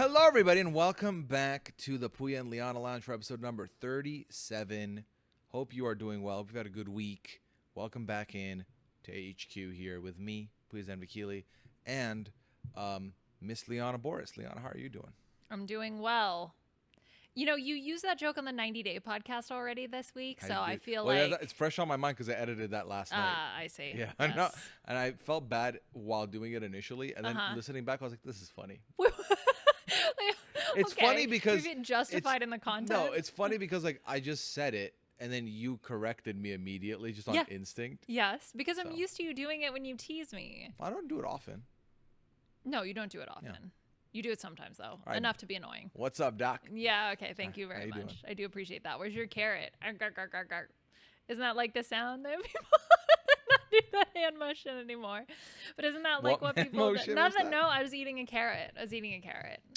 Hello, everybody, and welcome back to the Pooya and Liana Lounge for episode number 37. Hope you are doing well. Hope you've had a good week. Welcome back in to HQ here with me, Pooya Zanvikili, and Miss Liana Boris. Liana, how are you doing? I'm doing well. You know, you used that joke on the 90-day podcast already this week, so I feel like... Yeah, it's fresh on my mind because I edited that last night. I see. Yeah, Yes. I know. And I felt bad while doing it initially, and then listening back, I was like, this is funny. It's funny because... You're justified in the content. No, it's funny because like I just said it, and then you corrected me immediately just on instinct. Yes, because I'm used to you doing it when you tease me. I don't do it often. No, you don't do it often. Yeah. You do it sometimes, though. Right. Enough to be annoying. What's up, Doc? Yeah, okay. Thank you very much. Doing? I do appreciate that. Where's your carrot? Isn't that like the sound that people not do that hand motion anymore? But isn't that like what people do? No, I was eating a carrot.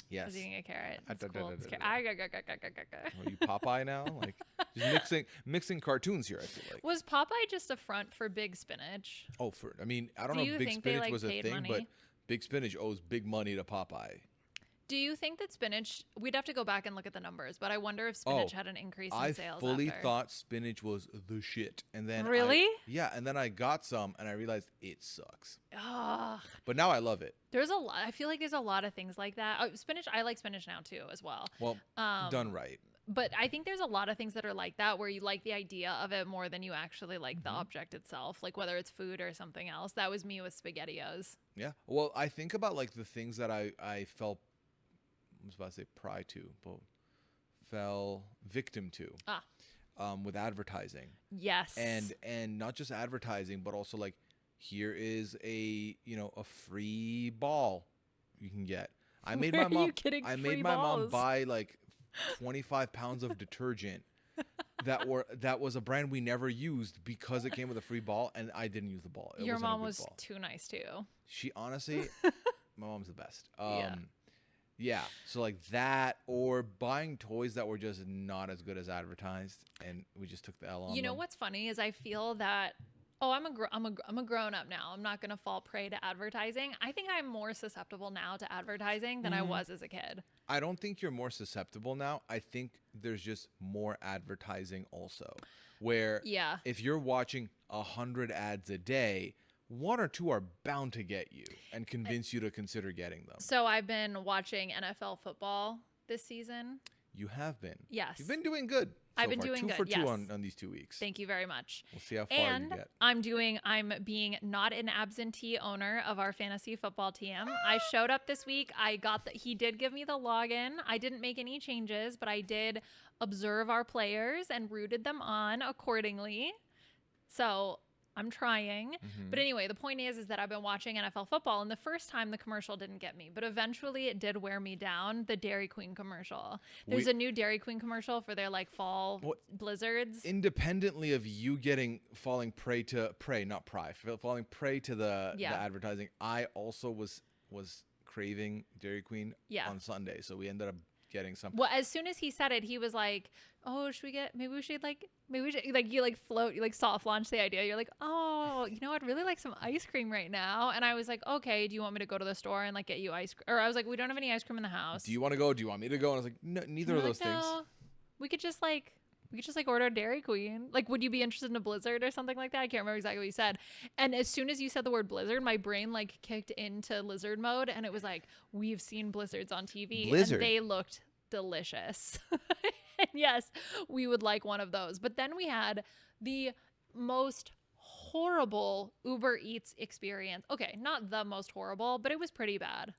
Yes. I was eating a carrot. It's cool. Are you Popeye now? Like just mixing cartoons here, I feel like. Was Popeye just a front for Big Spinach? Oh, I don't know if Big Spinach was a thing, but Big Spinach owes big money to Popeye. Do you think that spinach, we'd have to go back and look at the numbers, but I wonder if spinach had an increase in sales. I fully thought spinach was the shit. And then really? And then I got some and I realized it sucks. Ugh. But now I love it. There's a lot. I feel like there's a lot of things like that. Spinach, I like spinach now too as well. Well, done right. But I think there's a lot of things that are like that where you like the idea of it more than you actually like the object itself, like whether it's food or something else. That was me with SpaghettiOs. Yeah. Well, I think about like the things that I felt, I was about to say pry to, but fell victim to with advertising. Yes. And not just advertising, but also like here is a free ball you can get. I made my mom buy like 25 pounds of detergent that was a brand we never used because it came with a free ball, and I didn't use the ball. Your mom was too nice too. She honestly, my mom's the best. Yeah. So like that, or buying toys that were just not as good as advertised, and we just took the L on them. You know what's funny is I feel that I'm a grown up now. I'm not gonna fall prey to advertising. I think I'm more susceptible now to advertising than I was as a kid. I don't think you're more susceptible now. I think there's just more advertising also, where if you're watching 100 ads a day, one or two are bound to get you and convince you to consider getting them. So I've been watching NFL football this season. You have been? Yes. You've been doing good. I've been doing good. 2 for 2 on these 2 weeks. Thank you very much. We'll see how far you get. I'm being not an absentee owner of our fantasy football team. I showed up this week. He did give me the login. I didn't make any changes, but I did observe our players and rooted them on accordingly. So I'm trying. But anyway, the point is that I've been watching NFL football, and the first time the commercial didn't get me, but eventually it did wear me down, the Dairy Queen commercial. There's a new Dairy Queen commercial for their like fall blizzards. Independently of you falling prey to the advertising, I also was craving Dairy Queen on Sunday. So we ended up getting some. Well, as soon as he said it, he was like, "Oh, maybe we should soft launch the idea." You're like, "Oh, I'd really like some ice cream right now." And I was like, "Okay, do you want me to go to the store and like get you ice cream?" Or I was like, "We don't have any ice cream in the house. Do you want to go? Do you want me to go?" And I was like, "No, neither of those things." We could just order Dairy Queen. Like, would you be interested in a Blizzard or something like that? I can't remember exactly what you said. And as soon as you said the word Blizzard, my brain like kicked into lizard mode, and it was like, we've seen Blizzards on TV, and they looked delicious. And yes, we would like one of those. But then we had the most horrible Uber Eats experience. Okay, not the most horrible, but it was pretty bad.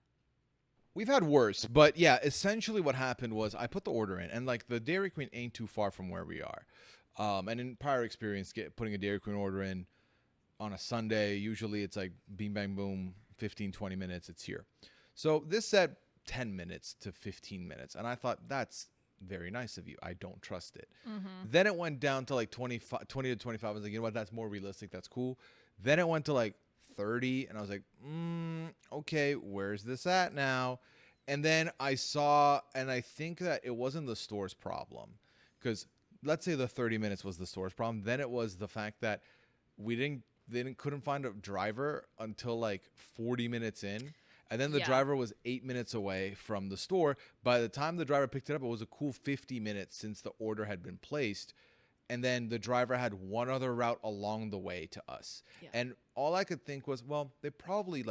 We've had worse, but yeah, essentially what happened was I put the order in, and like the Dairy Queen ain't too far from where we are. And in prior experience, putting a Dairy Queen order in on a Sunday, usually it's like beam, bang, boom, 15, 20 minutes, it's here. So this said 10 minutes to 15 minutes, and I thought that's very nice of you. I don't trust it. Then it went down to like 20 to 25. I was like, you know what? That's more realistic. That's cool. Then it went to like 30, and I was like, okay, where's this at now? And then I saw, and I think that it wasn't the store's problem, because let's say the 30 minutes was the store's problem. Then it was the fact that couldn't find a driver until like 40 minutes in. And then the Yeah. driver was 8 minutes away from the store. By the time the driver picked it up, it was a cool 50 minutes since the order had been placed. And then the driver had one other route along the way to us. Yeah. And all I could think was, well, they probably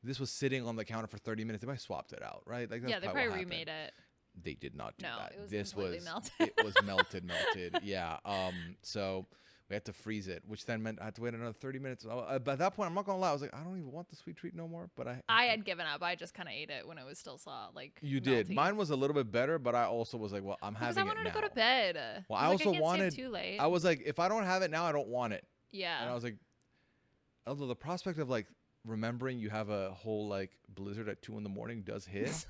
this was sitting on the counter for 30 minutes. They might have swapped it out, right? Like, that's Yeah, they probably probably what remade happened. it. They did not do No, that. it was This completely was melted. It was melted. Yeah. So we had to freeze it, which then meant I had to wait another 30 minutes. By that point, I'm not gonna lie, I was like, I don't even want the sweet treat no more. But I had given up. I just kind of ate it when it was still You did. melty. Mine was a little bit better, but I also was like, well, I'm Because having I it wanted now. to go to bed. Well, I I was like, also can't stay up wanted. too late. I was like, if I don't have it now, I don't want it. Yeah. And I was like, although the prospect of remembering you have a whole blizzard at 2 a.m. does hit.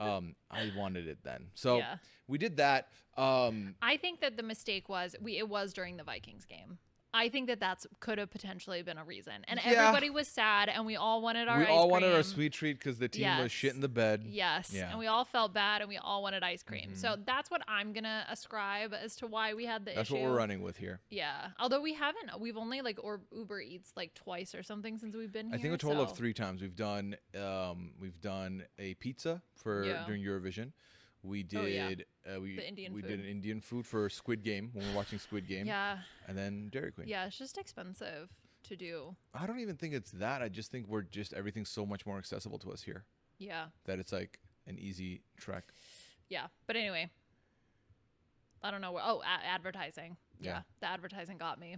I wanted it then, so Yeah. we did that. I think that the mistake was it was during the Vikings game. I think that could have potentially been a reason. And Yeah. everybody was sad, and we all wanted our We ice all cream. wanted our sweet treat because the team Yes. was shit in the bed. Yes. Yeah. And we all felt bad, and we all wanted ice cream. Mhm. So that's what I'm going to ascribe as to why we had the That's issue. what we're running with here. Yeah. Although we've only or Uber Eats twice or something since we've been here. I think a total of so- 3 times we've done a pizza for Yeah. during Eurovision. We did Oh, yeah. we Indian we food. did an Indian food for Squid Game when we were watching Squid Game. Yeah. And then Dairy Queen. Yeah. It's just expensive to do. I don't even think it's that. I just think everything's so much more accessible to us here Yeah. that it's like an easy trek. Yeah. But anyway, I don't know where. Advertising. Yeah. The advertising got me.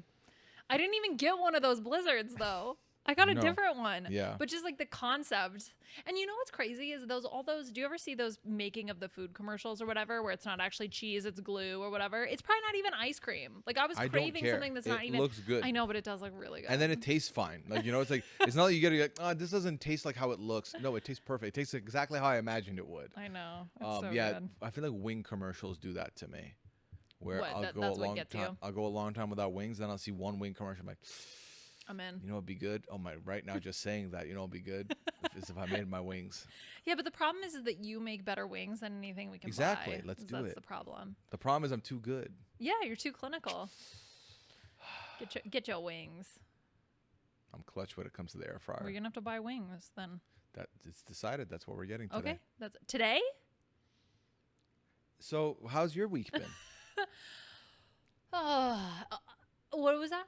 I didn't even get one of those blizzards though. I got a No. different one. Yeah. But just the concept. And you know what's crazy is all those, do you ever see those making of the food commercials or whatever, where it's not actually cheese, it's glue or whatever? It's probably not even ice cream. I was I don't craving care. something that's not It even. looks good. I know, but it does look really good. And then it tastes fine. It's it's not that you get oh, this doesn't taste like how it looks. No, it tastes perfect. It tastes exactly how I imagined it would. I know. It's so Yeah, good. I feel like wing commercials do that to me. Where What, I'll that- go that's a what long gets time. you? I'll go a long time without wings, then I'll see one wing commercial. I'm like, I'm in. you know what'd be good? Oh my! Right now, just saying that, what'd be good is if I made my wings. Yeah, but the problem is that you make better wings than anything we can Exactly. buy. Let's do That's it. the problem. The problem is I'm too good. Yeah, you're too clinical. Get your wings. I'm clutch when it comes to the air fryer. We're gonna have to buy wings then. That it's decided. That's what we're getting today. Okay, that's today. So how's your week been? What was that?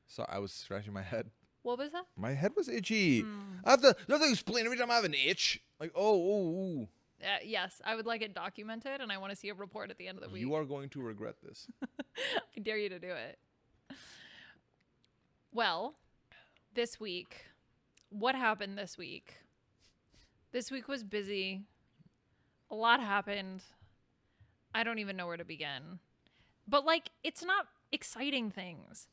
So I was scratching my head. What was that? My head was itchy. Hmm. I have to explain every time I have an itch. Oh. Yes, I would like it documented, and I want to see a report at the end of the week. You are going to regret this. I dare you to do it. Well, this week, what happened this week? This week was busy. A lot happened. I don't even know where to begin. But it's not exciting things.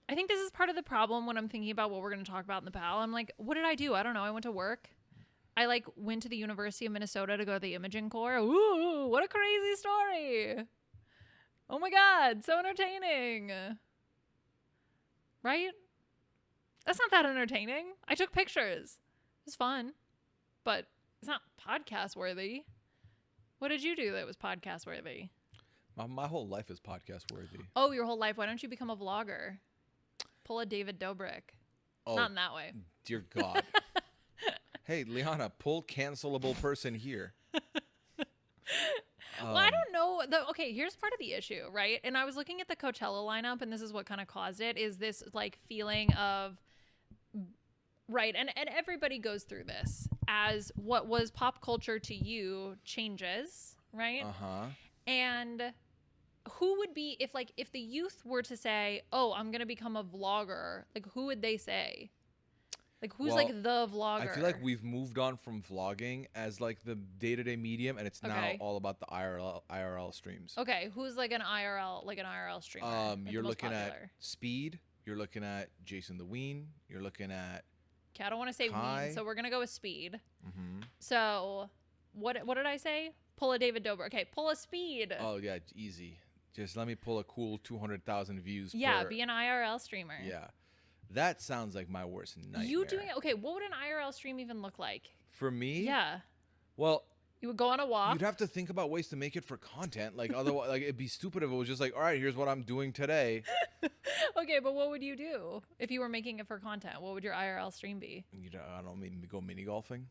I think this is part of the problem when I'm thinking about what we're going to talk about in the PAL. I'm like, what did I do? I don't know. I went to work. I went to the University of Minnesota to go to the imaging corps. Ooh, what a crazy story. Oh my God, so entertaining. Right? That's not that entertaining. I took pictures. It was fun, but it's not podcast worthy. What did you do that was podcast worthy? My whole life is podcast worthy. Oh, your whole life. Why don't you become a vlogger? Pull a David Dobrik. Oh, Not in that way. dear God. Hey, Liana, pull cancelable person here. Well, I don't know. Okay, here's part of the issue, right? And I was looking at the Coachella lineup, and this is what kind of caused it, is this feeling of, right, and everybody goes through this, as what was pop culture to you changes, right? Uh-huh. And who would be, if the youth were to say, oh, I'm going to become a vlogger, who would they say? Who's Well, the vlogger? I feel like we've moved on from vlogging as the day-to-day medium, and it's now Okay. all about the IRL streams. Okay, who's an IRL streamer? You're most looking popular? at Speed. You're looking at Jason the Ween. You're looking at. Okay, I don't want to say Kai. weed, so we're gonna go with Speed. Mm-hmm. So, what did I say? Pull a David Dobrik. Okay, pull a Speed. Oh yeah, easy. Just let me pull a cool 200,000 views. Yeah, per, be an IRL streamer. Yeah, that sounds like my worst nightmare. You doing it? Okay, what would an IRL stream even look like? For me? Yeah. Well, You would go on a walk. You'd have to think about ways to make it for content. Like otherwise, like it'd be stupid if it was just like, all right, here's what I'm doing today. Okay, but what would you do if you were making it for content? What would your IRL stream be? I don't mean go mini golfing.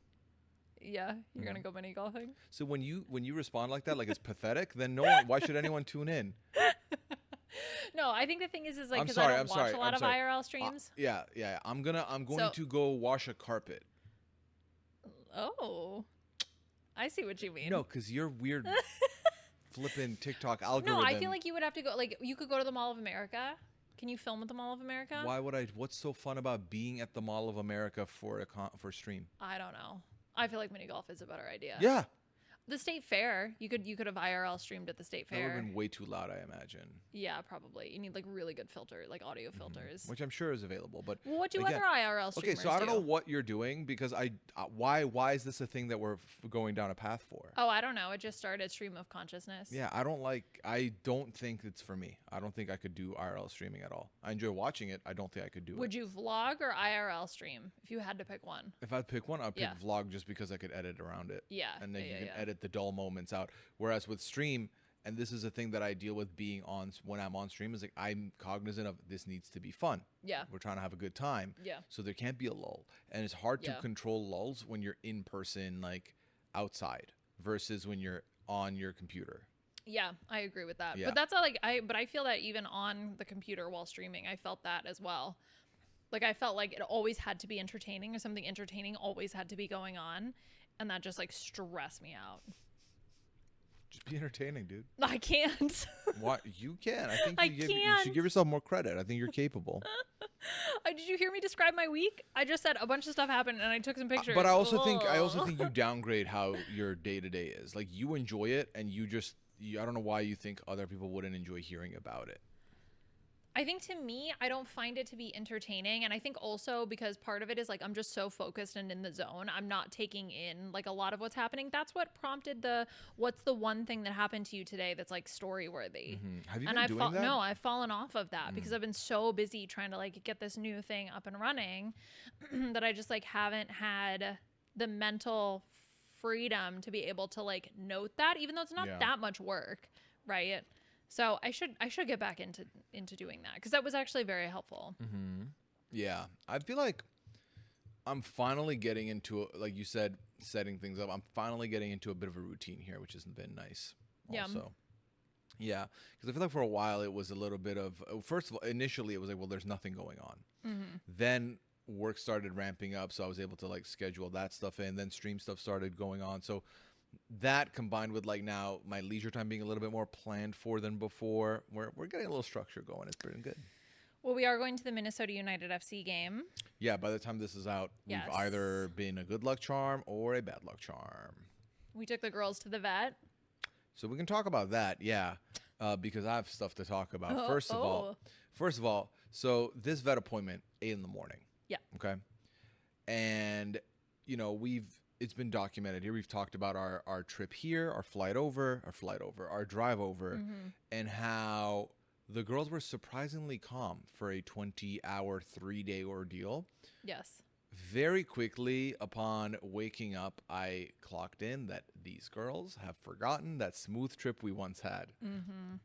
Yeah, you're gonna go mini golfing. So when you respond like that, like it's pathetic, then no one. Why should anyone tune in? No, I think the thing is like I'm because sorry, I I'm don't watch sorry, a lot I'm of sorry. IRL streams. Yeah. I'm going So- to go wash a carpet. Oh, I see what you mean. No, because you're weird, flipping TikTok algorithm. No, I feel like you would have to go. Like you could go to the Mall of America. Can you film at the Mall of America? Why would I? What's so fun about being at the Mall of America for a stream? I don't know. I feel like mini golf is a better idea. Yeah, The State Fair. You could have IRL streamed at the State that would Fair. have been way too loud, I imagine. Yeah, probably. You need like really good filter, like audio filters. Which I'm sure is available, but Well, what do again, other IRL streamers okay, so I don't do? know what you're doing because why is this a thing that we're going down a path for? Oh, I don't know. It just started stream of consciousness. Yeah, I don't think it's for me. I don't think I could do IRL streaming at all. I enjoy watching it. I don't think I could do it. Would you vlog or IRL stream if you had to pick one? If I'd pick one, I'd pick Yeah. vlog just because I could edit around it. Yeah. And then yeah, you can yeah. edit the dull moments out. Whereas with stream, and this is a thing that I deal with being on when I'm on stream, is like I'm cognizant of this needs to be fun. Yeah. We're trying to have a good time. Yeah. So there can't be a lull. And it's hard to Yeah. control lulls when you're in person, like outside, versus when you're on your computer. Yeah, I agree with that. Yeah. But that's all like but I feel that even on the computer while streaming, I felt that as well. Like I felt like it always had to be entertaining or something entertaining always had to be going on. And that just like stressed me out. Just be entertaining, dude. I can't. What you can. I think I you can't. should give yourself more credit. I think you're capable. Did you hear me describe my week? I just said a bunch of stuff happened and I took some pictures. But I also think Ugh. you downgrade how your day to day is. Like you enjoy it, and I don't know why you think other people wouldn't enjoy hearing about it. I think to me, I don't find it to be entertaining. And I think also because part of it is like I'm just so focused and in the zone. I'm not taking in like a lot of what's happening. That's what prompted what's the one thing that happened to you today that's like story worthy. Have you And been doing that? No, I've fallen off of that because I've been so busy trying to like get this new thing up and running that I just like haven't had the mental freedom to be able to like note that, even though it's not Yeah. that much work, right? So I should get back into doing that because that was actually very helpful. Yeah, I feel like I'm finally getting into like you said, setting things up. I'm finally getting into a bit of a routine here, which has been nice. Yeah. Also. Yeah, because I feel like for a while it was a little bit of. First of all, initially it was like, well, there's nothing going on. Then work started ramping up, so I was able to like schedule that stuff in. Then stream stuff started going on, so that combined with like now my leisure time being a little bit more planned for than before, we're getting a little structure going. It's pretty good. Well, we are going to the Minnesota United FC game. Yeah, by the time this is out, Yes. we've either been a good luck charm or a bad luck charm. We took the girls to the vet. So we can talk about that, yeah, because I have stuff to talk about. First of all, so this vet appointment, 8 a.m. Yeah. Okay, and you know it's been documented here. We've talked about our trip here, our drive over, and how the girls were surprisingly calm for a 20-hour, 3-day ordeal. Yes. Very quickly upon waking up, I clocked in that these girls have forgotten that smooth trip we once had.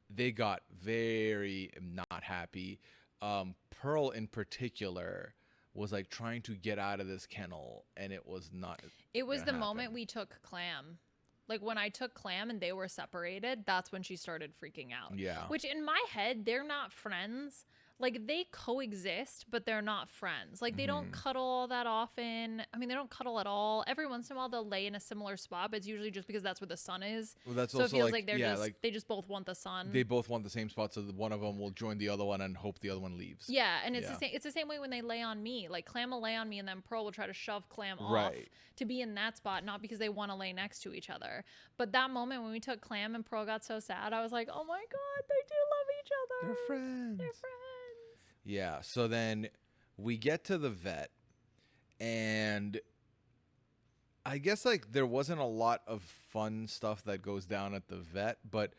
They got very not happy. Pearl in particular was like trying to get out of this kennel, and it was not. It was the gonna moment happen. we took Clam. Like when I took Clam and they were separated, that's when she started freaking out. Yeah. Which in my head, they're not friends. Like they coexist, but they're not friends. Like they don't cuddle all that often. I mean, they don't cuddle at all. Every once in a while, they'll lay in a similar spot, but it's usually just because that's where the sun is. Well, that's so also it feels like they're yeah, just like they just both want the sun. they both want the same spot, so that one of them will join the other one and hope the other one leaves. Yeah, and it's Yeah. the same. It's the same way when they lay on me. Like Clam will lay on me, and then Pearl will try to shove Clam off Right. to be in that spot, not because they want to lay next to each other. But that moment when we took Clam and Pearl got so sad, I was like, oh my god, they do love each other. They're friends. They're friends. Yeah. So then we get to the vet, and I guess like there wasn't a lot of fun stuff that goes down at the vet, but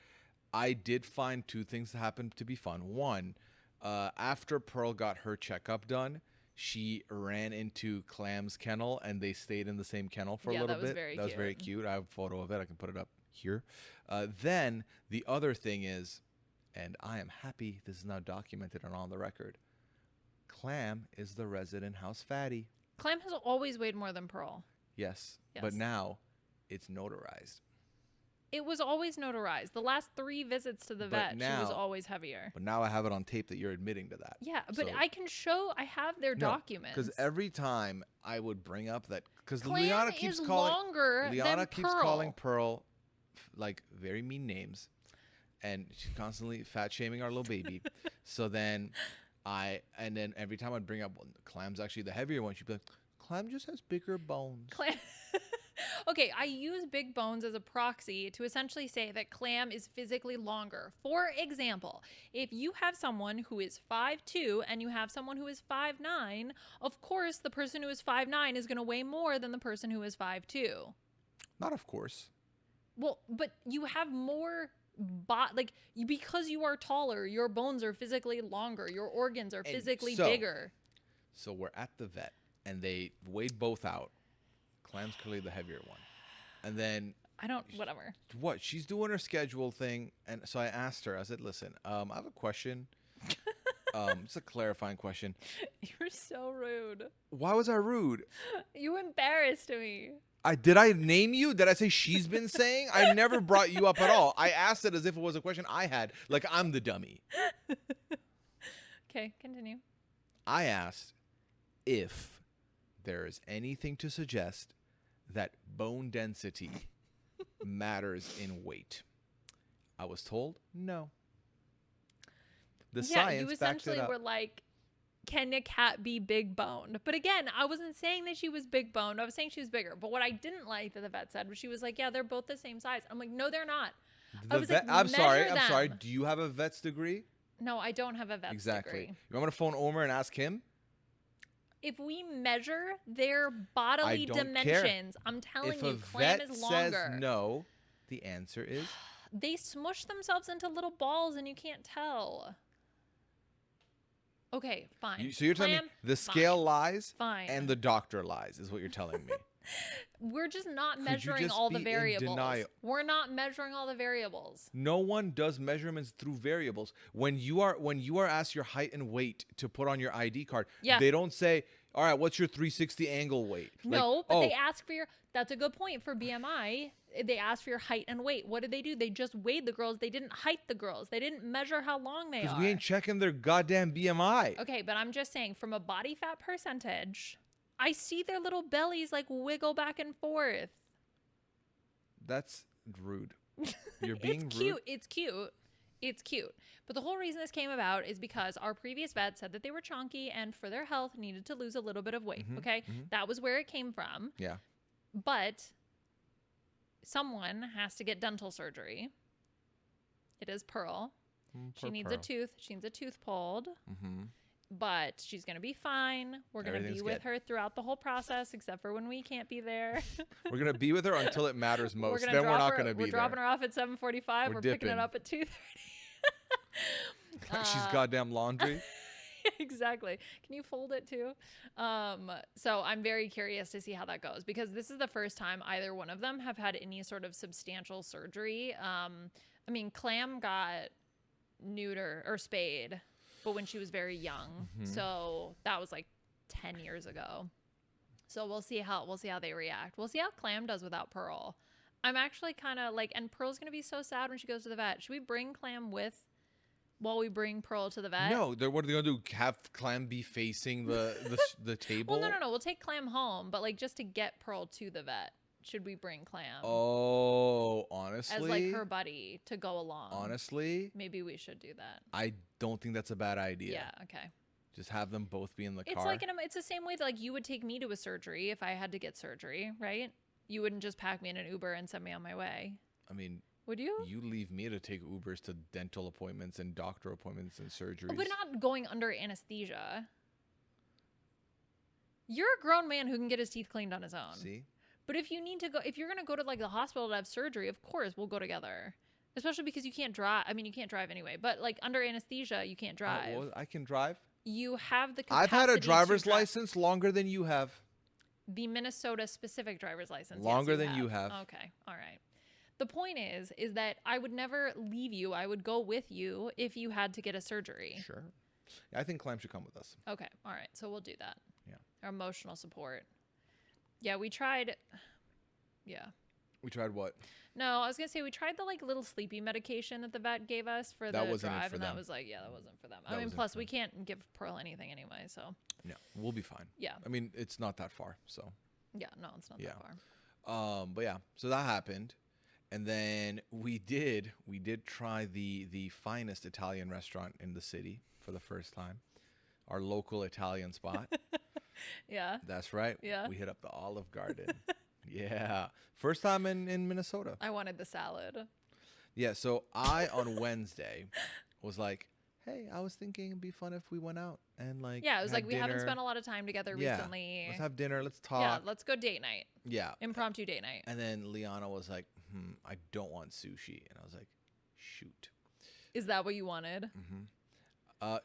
I did find 2 things that happened to be fun. One, after Pearl got her checkup done, she ran into Clam's kennel and they stayed in the same kennel for a Yeah, little that was bit. very That was very cute. I have a photo of it. I can put it up here. Then the other thing is, and I am happy this is now documented and on the record, Clam is the resident house fatty. Clam has always weighed more than Pearl. Yes. Yes. But now it's notarized. It was always notarized. The last 3 visits to the vet, she was always heavier. But now I have it on tape that you're admitting to that. Yeah, but So- I can show. I have their documents. Because every time I would bring up that, because Clam Liana keeps is calling longer Liana than keeps Pearl. calling Pearl like very mean names, and she's constantly fat shaming our little baby. So then then every time I'd bring up, well, Clam's actually the heavier one, she'd be like, Clam just has bigger bones. Clam. Okay, I use big bones as a proxy to essentially say that Clam is physically longer. For example, if you have someone who is 5'2" and you have someone who is 5'9", of course the person who is 5'9" is going to weigh more than the person who is 5'2". Not of course. Well, but you have more because you are taller, your bones are physically longer, your organs are physically bigger. So we're at the vet, and they weighed both out. Clam's clearly the heavier one. And then Whatever. what? She's doing her schedule thing, and so I asked her, I said, listen, I have a question. It's a clarifying question. You're so rude. Why was I rude? You embarrassed me. Did I name you? Did I say she's been saying? I never brought you up at all. I asked it as if it was a question I had, like I'm the dummy. Okay, continue. I asked if there is anything to suggest that bone density matters in weight. I was told no. The science you backed essentially it up. were like, can a cat be big boned? But again, I wasn't saying that she was big boned. I was saying she was bigger. But what I didn't like that the vet said was she was like, yeah, they're both the same size. I'm like, no, they're not. I was like, I'm sorry. measure I'm sorry. them. Do you have a vet's degree? No, I don't have a vet's Exactly. degree. You want me to phone Omer and ask him? If we measure their bodily don't care. dimensions, I'm telling If you, a Clam vet is longer. says no, the answer is They smush themselves into little balls and you can't tell. Okay, fine. so you're telling me Clam, the scale fine. lies Fine. and the doctor lies is what you're telling me. We're just not you measuring just all the be in variables. denial? We're not measuring all the variables. No one does measurements through variables. When you are asked your height and weight to put on your ID card, Yeah. they don't say, all right, what's your 360 angle weight? No, but they ask for that's a good point for BMI. They ask for your height and weight. What did they do? They just weighed the girls. They didn't height the girls. They didn't measure how long they because are. we ain't checking their goddamn BMI. Okay, but I'm just saying from a body fat percentage, I see their little bellies like wiggle back and forth. That's rude. You're being It's cute. rude. It's cute. It's cute. But the whole reason this came about is because our previous vet said that they were chunky and for their health needed to lose a little bit of weight. Okay? That was where it came from. Yeah. But someone has to get dental surgery. It is Pearl. She needs a tooth. She needs a tooth pulled. But she's going to be fine. We're going to be Everything's with good. her throughout the whole process, except for when we can't be there. We're going to be with her until it matters most. Gonna Then we're drop not her- going to be We're dropping there. her off at 7:45. We're picking it dipping. up at 2:30. Like she's goddamn laundry. Exactly. Can you fold it too? So I'm very curious to see how that goes because this is the first time either one of them have had any sort of substantial surgery. I mean, Clam got neuter or spayed, but when she was very young. So that was like 10 years ago. So we'll see how they react. We'll see how Clam does without Pearl. I'm actually kind of like, and Pearl's gonna be so sad when she goes to the vet. Should we bring Clam while we bring Pearl to the vet? No, what are they going to do? Have Clam be facing the table? Well, no. We'll take Clam home, but like just to get Pearl to the vet, should we bring Clam? Oh, honestly, as like her buddy to go along. Honestly, maybe we should do that. I don't think that's a bad idea. Yeah. Okay. Just have them both be in the It's car. like it's the same way that like you would take me to a surgery if I had to get surgery, right? You wouldn't just pack me in an Uber and send me on my way. I mean, would you? You leave me to take Ubers to dental appointments and doctor appointments and surgeries. But not going under anesthesia. You're a grown man who can get his teeth cleaned on his own. See? But if you need to go, if you're going to go to like the hospital to have surgery, of course we'll go together. Especially because you can't drive. I mean, you can't drive anyway, but like under anesthesia, you can't drive. Well, I can drive. You have the capacity I've had a to driver's drive. license longer than you have. The Minnesota specific driver's license. Longer yes, than you have. Okay. All right. The point is that I would never leave you. I would go with you if you had to get a surgery. Sure. Yeah, I think Clam should come with us. Okay. All right. So we'll do that. Yeah. Our emotional support. Yeah, we tried. Yeah. We tried what? No, I was gonna say we tried the like little sleepy medication that the vet gave us for That the wasn't it drive, for and them. that was like, yeah, that wasn't for them. That I mean, wasn't plus for we them. can't give Pearl anything anyway, so No, we'll be fine. yeah, I mean, it's not that far, so. yeah, no, it's not Yeah. that far. But yeah, so that happened, and then we did try the finest Italian restaurant in the city for the first time, our local Italian spot. Yeah, That's right. Yeah. We hit up the Olive Garden. Yeah, first time in Minnesota. I wanted the salad. Yeah, so I on Wednesday was like, hey, I was thinking it'd be fun if we went out and like Yeah, it was had like we haven't dinner. spent a lot of time together Yeah, recently. let's have dinner. Let's talk. Yeah, let's go date night, Yeah. impromptu date night. And then Liana was like, I don't want sushi. And I was like, shoot. Is that what you wanted?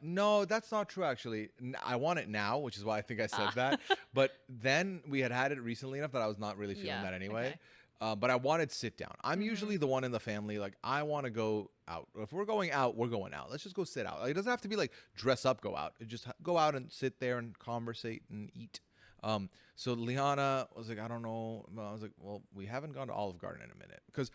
No, that's not true, actually. I want it now, which is why I think I said that. But then we had it recently enough that I was not really feeling Yeah, that anyway. okay. But I wanted sit down. I'm usually the one in the family, like, I want to go out. If we're going out, we're going out. Let's just go sit out. Like, it doesn't have to be like dress up, go out. Just go out and sit there and conversate and eat. So Liana was like, I don't know. I was like, well, we haven't gone to Olive Garden in a minute. Because,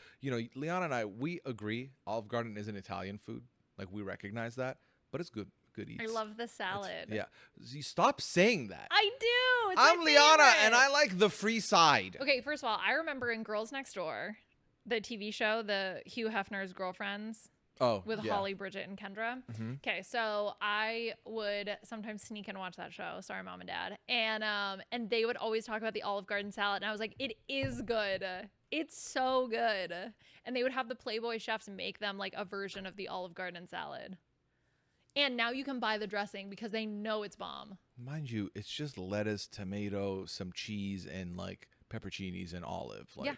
Liana and I, we agree Olive Garden is an Italian food. Like, we recognize that. But it's good eats. I love the salad. Yeah. You stop saying that. I do. It's I'm my Liana, favorite. and I like the free side. Okay, first of all, I remember in Girls Next Door, the TV show, the Hugh Hefner's girlfriends Oh, with yeah. Holly, Bridget, and Kendra. Okay, so I would sometimes sneak and watch that show. Sorry, Mom and Dad. And they would always talk about the Olive Garden salad, and I was like, it is good. It's so good. And they would have the Playboy chefs make them like a version of the Olive Garden salad. And now you can buy the dressing because they know it's bomb. Mind you, it's just lettuce, tomato, some cheese, and like pepperoncinis and olive. Like, Yeah.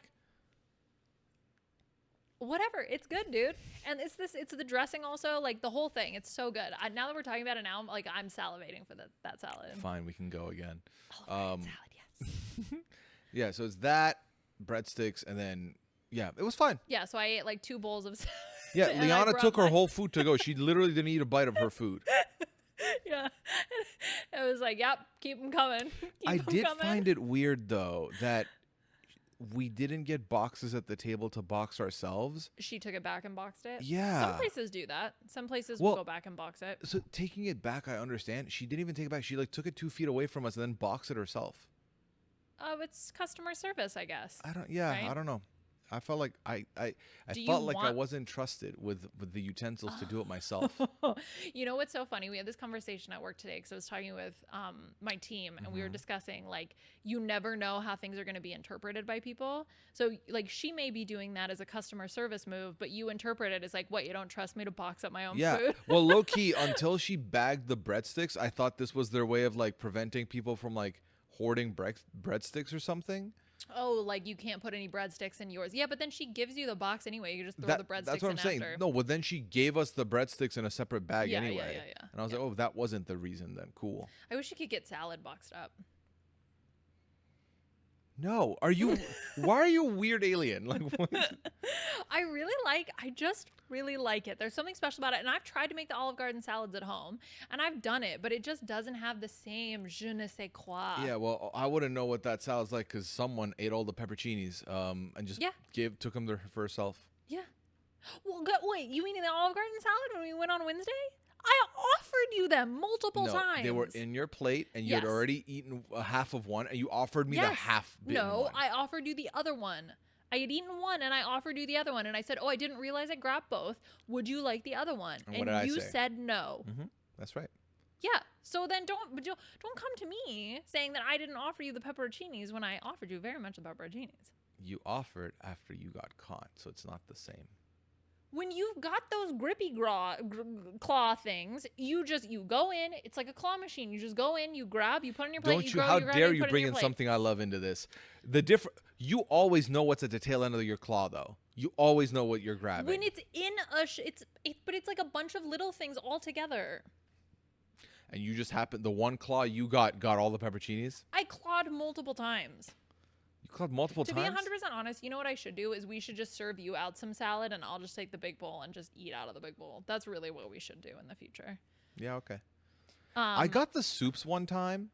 Whatever, it's good, dude. And it's the dressing also, like the whole thing. It's so good. Now that we're talking about it now, I'm salivating for that salad. Fine, we can go again. Olive Garden salad, yes. Yeah, so it's that, breadsticks, and then, yeah, it was fine. Yeah, so I ate like 2 bowls of salad. Yeah, and I Liana brought took her my- whole food to go. She literally didn't eat a bite of her food. Yeah. I was like, yep, keep them coming. I did find it weird, though, that we didn't get boxes at the table to box ourselves. She took it back and boxed it. Yeah. Some places do that. Some places will Well, go back and box it. So taking it back, I understand. She didn't even take it back. She like took it 2 feet away from us and then boxed it herself. Oh, it's customer service, I guess. I don't Right? know. I felt like I Do you felt like I want- wasn't trusted with the utensils to do it myself. You know what's so funny? We had this conversation at work today because I was talking with my team and we were discussing like you never know how things are going to be interpreted by people. So like she may be doing that as a customer service move, but you interpret it as like, what, you don't trust me to box up my own Yeah. food? Well, low key, until she bagged the breadsticks, I thought this was their way of like preventing people from like hoarding breadsticks or something. Oh, like you can't put any breadsticks in yours. Yeah, but then she gives you the box anyway. You just throw the breadsticks That's what I'm in saying. after. No, well then she gave us the breadsticks in a separate bag Yeah, yeah, anyway. yeah. And I was like, oh, that wasn't the reason then. Cool. I wish you could get salad boxed up. No, why are you a weird alien? Like, what? I just really like it. There's something special about it. And I've tried to make the Olive Garden salads at home and I've done it, but it just doesn't have the same je ne sais quoi. Yeah, well, I wouldn't know what that salad's like because someone ate all the pepperoncinis and just took them there for herself. Yeah. Well, wait, you mean the Olive Garden salad when we went on Wednesday? I offered you them multiple times. They were in your plate and you had Yes. already eaten a half of one and you offered me the half bitten No, one. I offered you the other one. I had eaten one and I offered you the other one. And I said, oh, I didn't realize I grabbed both. Would you like the other one? And what did I you say? said no. That's right. Yeah. So then don't come to me saying that I didn't offer you the pepperoncinis when I offered you very much the pepperoncinis. You offered after you got caught, so it's not the same. When you've got those grippy claw things, you go in. It's like a claw machine. You just go in, you grab, you put on your plate. Don't you? grab, How grab, dare you you put bring your in plate. something I love into this? You always know what's at the tail end of your claw, though. You always know what you're grabbing. When it's in a, but it's like a bunch of little things all together. and you just happened the one claw you got all the pepperoncinis. I clawed multiple times. You clawed multiple To times. be 100% honest, you know what I should do is we should just serve you out some salad, and I'll just take the big bowl and just eat out of the big bowl. That's really what we should do in the future. Yeah, okay. I got the soups one time.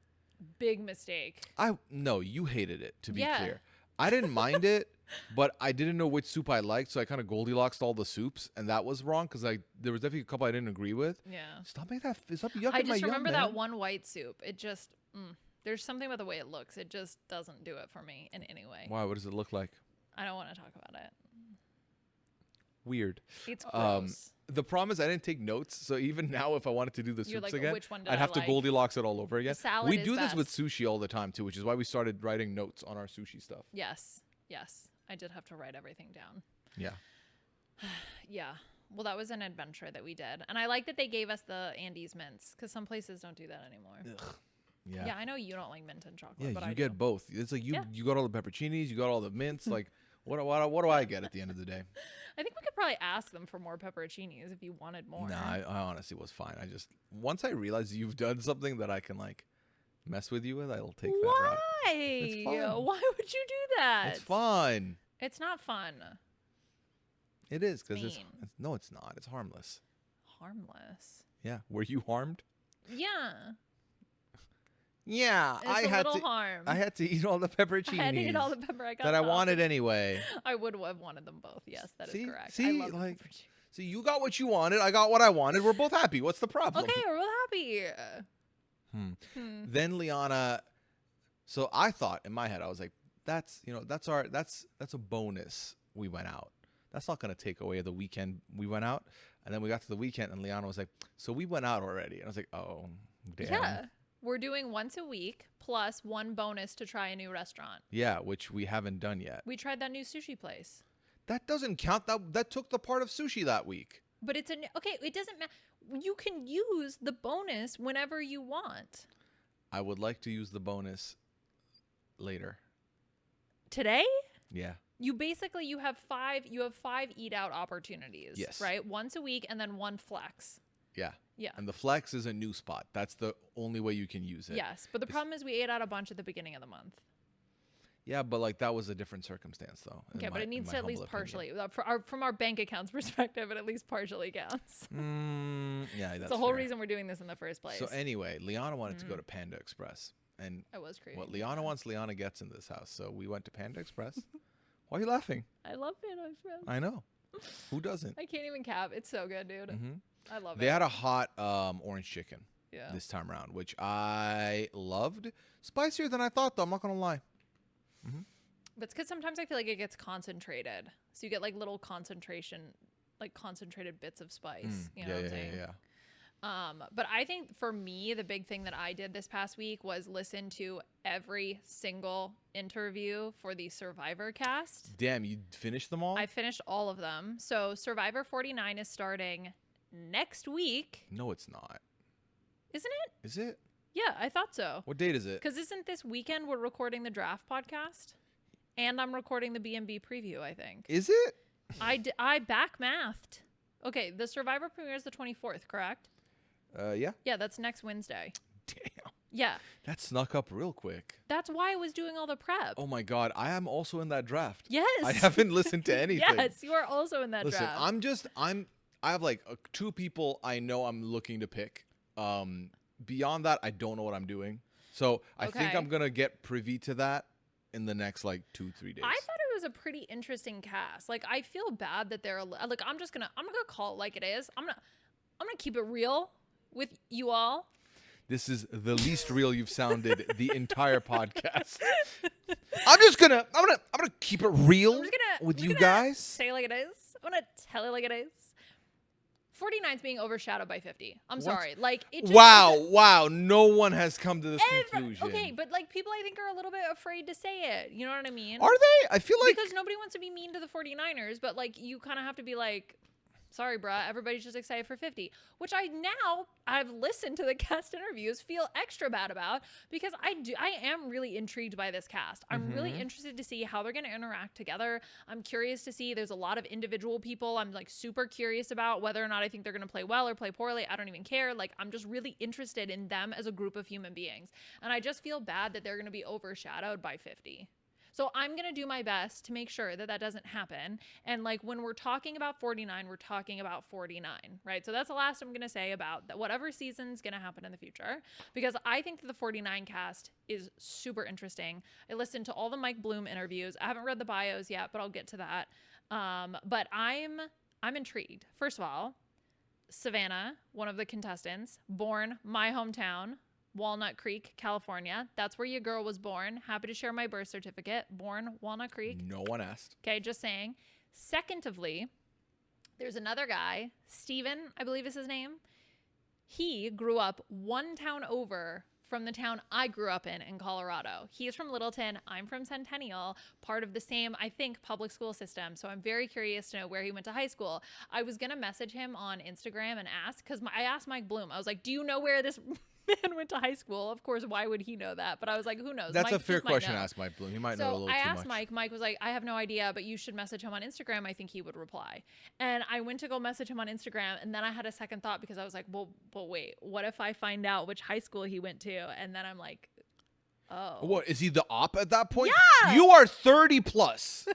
Big mistake. No, you hated it, to be Yeah. clear. I didn't mind it, but I didn't know which soup I liked, so I kind of Goldilocks all the soups, and that was wrong because there was definitely a couple I didn't agree with. Yeah. Stop yucking I my just yum, remember man. that one white soup. It just, there's something about the way it looks. It just doesn't do it for me in any way. Why? What does it look like? I don't want to talk about it. Weird. It's gross. The problem is I didn't take notes, so even now if I wanted to do the You're soups like, again, which one did I'd I have to like? Goldilocks it all over again. salad We is do this with best. sushi all the time too, which is why we started writing notes on our sushi stuff. Yes. I did have to write everything down. Yeah. Yeah. Well, that was an adventure that we did. And I like that they gave us the Andes mints because some places don't do that anymore. Ugh. Yeah. Yeah. I know you don't like mint and chocolate, Yeah, but you I get do. both. It's like you Yeah. got all the pepperoncinis, you got all the mints. Like, what do I get at the end of the day? I think we could probably ask them for more pepperoncinis if you wanted more. Nah, I honestly was fine. I just once I realized you've done something that I can like mess with you with, I'll take that route. Why? It's fun. Why would you do that? It's fun. It's not fun. It is because mean. no, it's not. It's harmless. Harmless. Yeah. Were you harmed? Yeah. Yeah, It's I a had little to. harm. I had to eat all the pepperoncinis I had to eat all the pepper I got. that I left. wanted anyway. I would have wanted them both. Yes, that is See? correct. I See? love the Like, pepperoncini. So you got what you wanted. I got what I wanted. We're both happy. What's the problem? Okay, we're real happy. Then Liana. So I thought in my head, I was like, that's a bonus. We went out. That's not gonna take away the weekend we went out. And then we got to the weekend, and Liana was like, so we went out already. And I was like, oh, damn. Yeah. We're doing once a week plus one bonus to try a new restaurant. Yeah, which we haven't done yet. We tried that new sushi place. That doesn't count. That took the part of sushi that week. But it's okay, it doesn't matter. You can use the bonus whenever you want. I would like to use the bonus later. Today? Yeah. You have five eat out opportunities. Yes. Right? Once a week and then one flex. Yeah. Yeah. And the flex is a new spot. That's the only way you can use it. Yes. But the problem is we ate out a bunch at the beginning of the month. Yeah, but like that was a different circumstance though. Okay, but it needs to at least partially, from our bank account's perspective, it at least partially counts. Yeah, that's the whole fair. reason we're doing this in the first place. So anyway, Liana wanted to go to Panda Express. And I was crazy. what Liana wants, Liana gets in this house. So we went to Panda Express. Why are you laughing? I love Panda Express. I know. Who doesn't? I can't even cap. It's so good, dude. I love They it. had a hot orange chicken Yeah. this time around, which I loved. Spicier than I thought, though. I'm not going to lie. But it's because sometimes I feel like it gets concentrated. So you get like little concentrated bits of spice. You know what I'm saying? Yeah. But I think for me, the big thing that I did this past week was listen to every single interview for the Survivor cast. Damn, you finished them all? I finished all of them. So Survivor 49 is starting next week. No, it's not. Isn't it? Is it? Yeah, I thought so. What date is it? Because isn't this weekend we're recording the draft podcast? And I'm recording the B&B preview, I think. Is it? I back mathed. Okay, the Survivor premiere is the 24th, correct? Yeah. Yeah, that's next Wednesday. Damn. Yeah. That snuck up real quick. That's why I was doing all the prep. Oh my God. I am also in that draft. Yes. I haven't listened to anything. Yes, you are also in that Listen, draft. I have like two people I know I'm looking to pick. Beyond that, I don't know what I'm doing. So I think Okay. I'm going to get privy to that in the next like 2-3 days. I thought it was a pretty interesting cast. Like, I feel bad that they're like, I'm gonna call it like it is. I'm gonna keep it real with you all. This is the least real you've sounded the entire podcast. I'm gonna keep it real with you guys. Say it like it is. I'm gonna tell it like it is. 49's being overshadowed by 50. I'm sorry. Like, it just Wow. No one has come to this conclusion. Okay, but like people I think are a little bit afraid to say it. You know what I mean? Are they? I feel like because nobody wants to be mean to the 49ers, but like you kind of have to be like, Sorry, bruh. Everybody's just excited for 50, which I've listened to the cast interviews, feel extra bad about because I am really intrigued by this cast. I'm really interested to see how they're going to interact together. I'm curious to see, there's a lot of individual people I'm like super curious about whether or not I think they're going to play well or play poorly. I don't even care. Like, I'm just really interested in them as a group of human beings. And I just feel bad that they're going to be overshadowed by 50. So I'm going to do my best to make sure that that doesn't happen. And like when we're talking about 49, we're talking about 49, right? So that's the last I'm going to say about that, whatever season's going to happen in the future, because I think that the 49 cast is super interesting. I listened to all the Mike Bloom interviews. I haven't read the bios yet, but I'll get to that. But I'm intrigued. First of all, Savannah, one of the contestants, born my hometown, Walnut Creek, California. That's where your girl was born. Happy to share my birth certificate. Born Walnut Creek. No one asked. Okay, just saying. Secondly, there's another guy, Steven, I believe is his name. He grew up one town over from the town I grew up in Colorado. He's from Littleton. I'm from Centennial, part of the same, I think, public school system. So I'm very curious to know where he went to high school. I was going to message him on Instagram and ask, because I asked Mike Bloom. I was like, do you know where this man went to high school? Of course, why would he know that? But I was like, who knows? That's Mike a fair question to know. ask Mike Bloom. He might know a little too much. So I asked Mike. Mike was like, I have no idea, but you should message him on Instagram. I think he would reply. And I went to go message him on Instagram, and then I had a second thought because I was like, well, but wait, what if I find out which high school he went to? And then I'm like, oh. What, is he the op at that point? Yeah! You are 30 plus.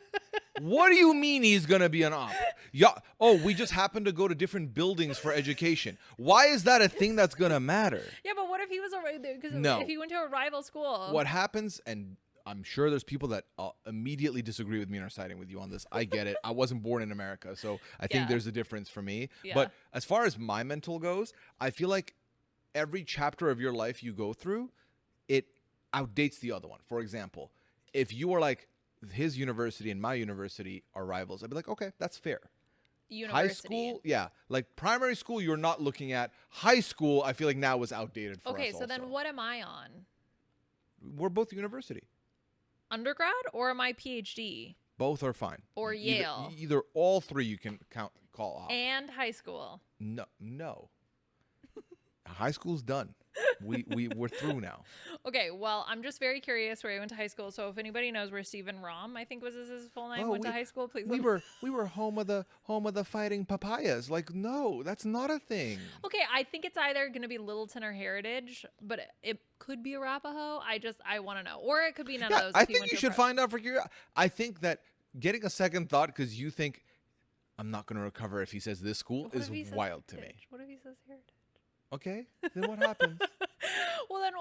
What do you mean he's going to be an op? Yeah. Oh, we just happen to go to different buildings for education. Why is that a thing that's going to matter? Yeah, but what if he was if he went to a rival school? What happens, and I'm sure there's people that immediately disagree with me and are siding with you on this. I get it. I wasn't born in America, so I think there's a difference for me. Yeah. But as far as my mental goes, I feel like every chapter of your life you go through, it outdates the other one. For example, if you are like, his university and my university are rivals, I'd be like, okay, that's fair. University. High school, yeah. Like primary school, you're not looking at. High school, I feel like now is outdated for us. Okay, so also. then what am I on? We're both university. Undergrad or am I PhD? Both are fine. Or Yale. Either all three you can call off. And high school. No. High school's done. We're through now. Okay, well, I'm just very curious where he went to high school. So if anybody knows where Stephen Rom, I think was his full name, went to high school, please. We were home of the fighting papayas. Like, no, that's not a thing. Okay, I think it's either going to be Littleton or Heritage, but it could be Arapahoe. I want to know, or it could be none of those. I think you should find out for curiosity. I think that getting a second thought because you think I'm not going to recover if he says this school is wild to me. What if he says Heritage? Okay, then what happens? Well, then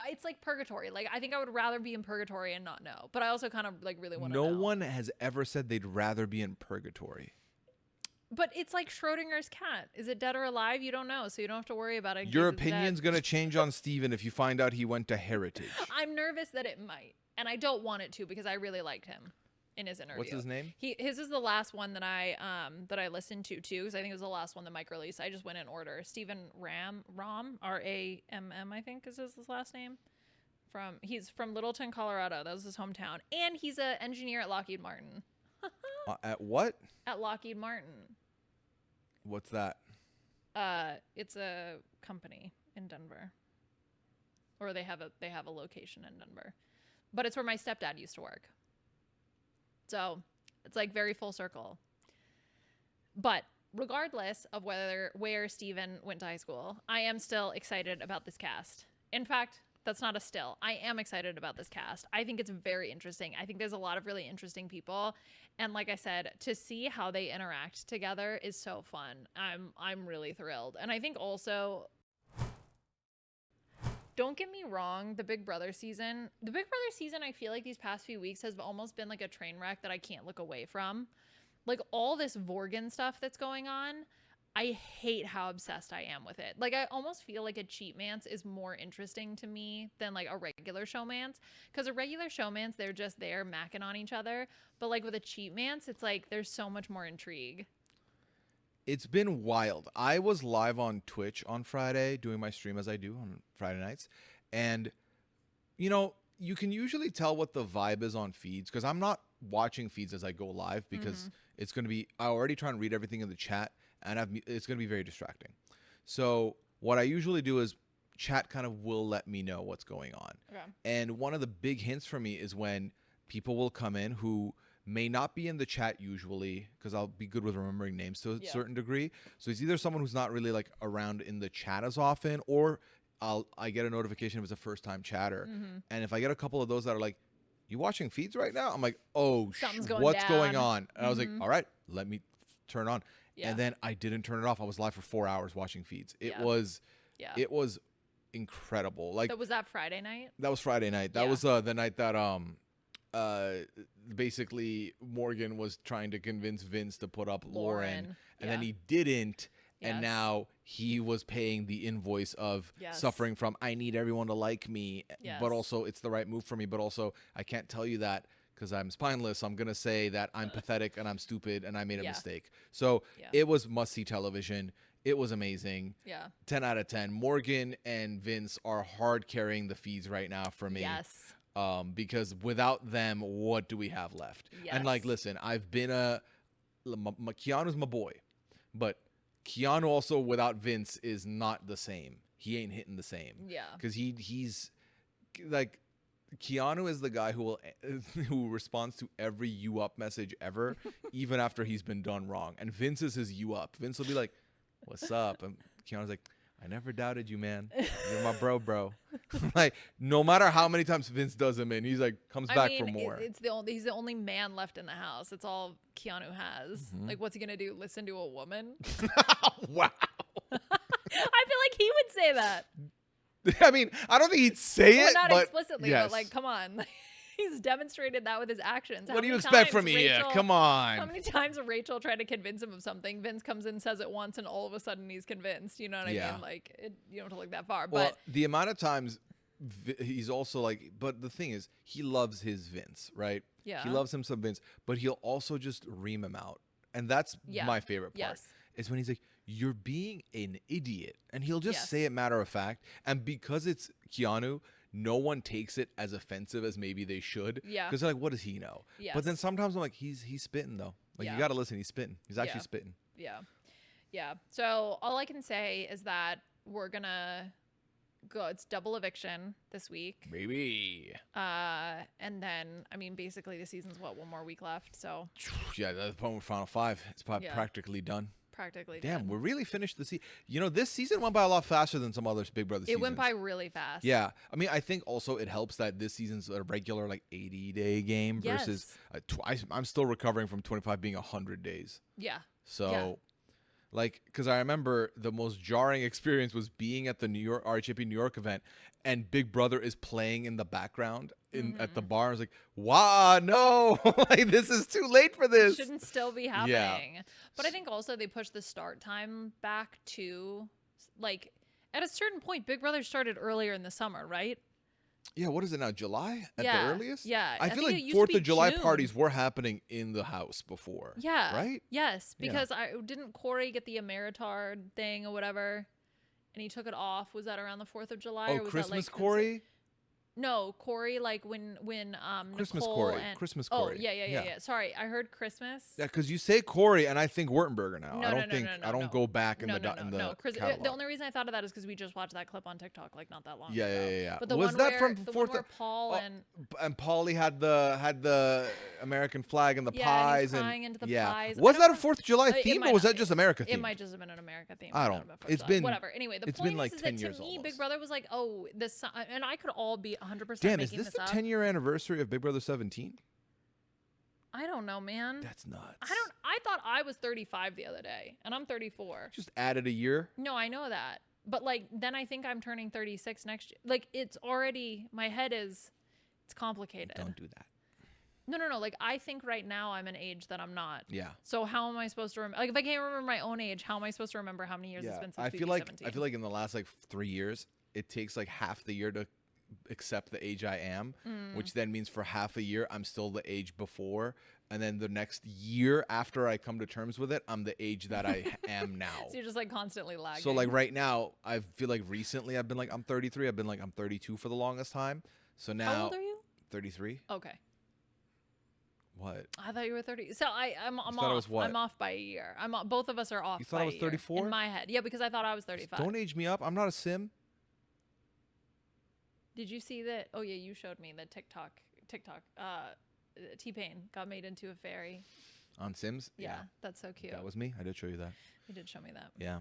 it's like purgatory. Like, I think I would rather be in purgatory and not know. But I also kind of like really want to know. No one has ever said they'd rather be in purgatory. But it's like Schrodinger's cat. Is it dead or alive? You don't know, so you don't have to worry about it. Your opinion's going to change on Steven if you find out he went to Heritage. I'm nervous that it might. And I don't want it to because I really liked him in his interview. What's his name? His is the last one that I listened to too, because I think it was the last one that Mike released. I just went in order. Stephen Rom, R-A-M-M, I think is his last name. He's from Littleton, Colorado. That was his hometown, and he's an engineer at Lockheed Martin. At what? At Lockheed Martin. What's that? It's a company in Denver, or they have a location in Denver, but it's where my stepdad used to work. So it's like very full circle. But regardless of where Steven went to high school, I am still excited about this cast. In fact, that's not a still. I am excited about this cast. I think it's very interesting. I think there's a lot of really interesting people. And like I said, to see how they interact together is so fun. I'm really thrilled. And I think also, don't get me wrong, the Big Brother season, I feel like these past few weeks has almost been like a train wreck that I can't look away from. Like all this Vorgan stuff that's going on, I hate how obsessed I am with it. Like I almost feel like a cheatmance is more interesting to me than like a regular showmance. Because a regular showmance, they're just there macking on each other. But like with a cheatmance, it's like there's so much more intrigue. It's been wild. I was live on Twitch on Friday doing my stream as I do on Friday nights. And, you know, you can usually tell what the vibe is on feeds because I'm not watching feeds as I go live because it's going to be, I already try and read everything in the chat, and it's going to be very distracting. So what I usually do is chat kind of will let me know what's going on. Okay. And one of the big hints for me is when people will come in who may not be in the chat usually, because I'll be good with remembering names to a certain degree. So it's either someone who's not really like around in the chat as often, or I get a notification if it's a first time chatter. And if I get a couple of those that are like, you watching feeds right now? I'm like, oh, what's going on? And I was like, all right, let me turn on. And then I didn't turn it off. I was live for 4 hours watching feeds. It was incredible. Like, so was that Friday night? That was Friday night. That was the night that basically Morgan was trying to convince Vince to put up Lauren, and then he didn't. And now he was paying the invoice of suffering from, I need everyone to like me, but also it's the right move for me. But also I can't tell you that because I'm spineless. I'm going to say that I'm pathetic and I'm stupid and I made a mistake. So it was must-see television. It was amazing. 10 out of 10. Morgan and Vince are hard carrying the feeds right now for me. Because without them, what do we have left? And like, listen, I've been Keanu's my boy, but Keanu also without Vince is not the same. He ain't hitting the same. Because he's like, Keanu is the guy who responds to every you up message ever, even after he's been done wrong. And Vince is his you up. Vince will be like, what's up? And Keanu's like, I never doubted you, man. You're my bro. Like, no matter how many times Vince does him in, he's like, comes back for more. He's the only man left in the house. It's all Keanu has. Like, what's he gonna do? Listen to a woman? Wow. I feel like he would say that. I mean, I don't think he'd say it, not but explicitly, but like, come on. He's demonstrated that with his actions. What do you expect from me? Yeah, come on. How many times Rachel tried to convince him of something? Vince comes in, says it once, and all of a sudden he's convinced. You know what I mean? Like, you don't have to look that far. Well, but the amount of times he's also like, but the thing is, he loves his Vince, right? Yeah. He loves him some Vince, but he'll also just ream him out. And that's my favorite part. Is when he's like, you're being an idiot. And he'll just say it matter of fact. And because it's Keanu, no one takes it as offensive as maybe they should. Because they're like, what does he know? But then sometimes I'm like, he's spitting though. Like, you got to listen. He's spitting. He's actually spitting. Yeah. So all I can say is that we're going to go. It's double eviction this week. Maybe. And then, I mean, basically the season's one more week left. So yeah, that's the point with Final Five. It's probably practically done. Done. We're really finished the season. You know, this season went by a lot faster than some other Big Brother seasons. It went by really fast. Yeah. I mean, I think also it helps that this season's a regular, like, 80-day game versus I'm still recovering from 25 being 100 days. Yeah. So, like, because I remember the most jarring experience was being at the RHAP New York event, and Big Brother is playing in the background at the bar. I was like, wow, no, like, this is too late for this. It shouldn't still be happening. But I think also they pushed the start time back to, like, at a certain point, Big Brother started earlier in the summer, right? Yeah, what is it now? July at the earliest? Yeah. I feel like 4th of July parties were happening in the house before. Yeah. Right? Yes, because didn't Corey get the Ameritard thing or whatever, and he took it off? Was that around the 4th of July? Oh, or was Christmas that, like, Corey? No, Corey, like when Christmas Nicole Corey. and Christmas Corey. Oh, yeah. Sorry, I heard Christmas. Yeah, because you say Corey, and I think Wurtenberger now. No, I don't go back in the catalog. The only reason I thought of that is because we just watched that clip on TikTok like not that long ago. Yeah. But the was one that where, from the Fourth? one where Paul and Paulie had the American flag and the pies and crying into the pies. Was that a 4th of July theme, or was that just America theme? It might just have been an America theme. I don't. It's been whatever. Anyway, the point is that to me, Big Brother was like, oh, this, and I could all be 100%. Damn, is this the 10-year anniversary of Big Brother 17? I don't know, man. That's nuts. I thought I was 35 the other day, and I'm 34. Just added a year. No, I know that, but like then I think I'm turning 36 next year. Like it's already my head is, it's complicated. Don't do that. No. Like I think right now I'm an age that I'm not. Yeah. So how am I supposed to remember? Like if I can't remember my own age, how am I supposed to remember how many years it's been since I feel BB17? like in the last like 3 years, it takes like half the year to accept the age I am, which then means for half a year I'm still the age before, and then the next year after I come to terms with it, I'm the age that I am now. So you're just like constantly lagging. So like right now, I feel like recently I've been like I'm 33. I've been like I'm 32 for the longest time. So now how old are you? 33. Okay. What? I thought you were 30. So I'm thought I off. was what? I'm off by a year. Both of us are off. You thought by I was a year 34? in my head. Yeah, because I thought I was 35. Don't age me up. I'm not a sim. Did you see that? Oh yeah, you showed me the TikTok. T-Pain got made into a fairy. On Sims? Yeah, that's so cute. That was me. I did show you that. You did show me that. Yeah.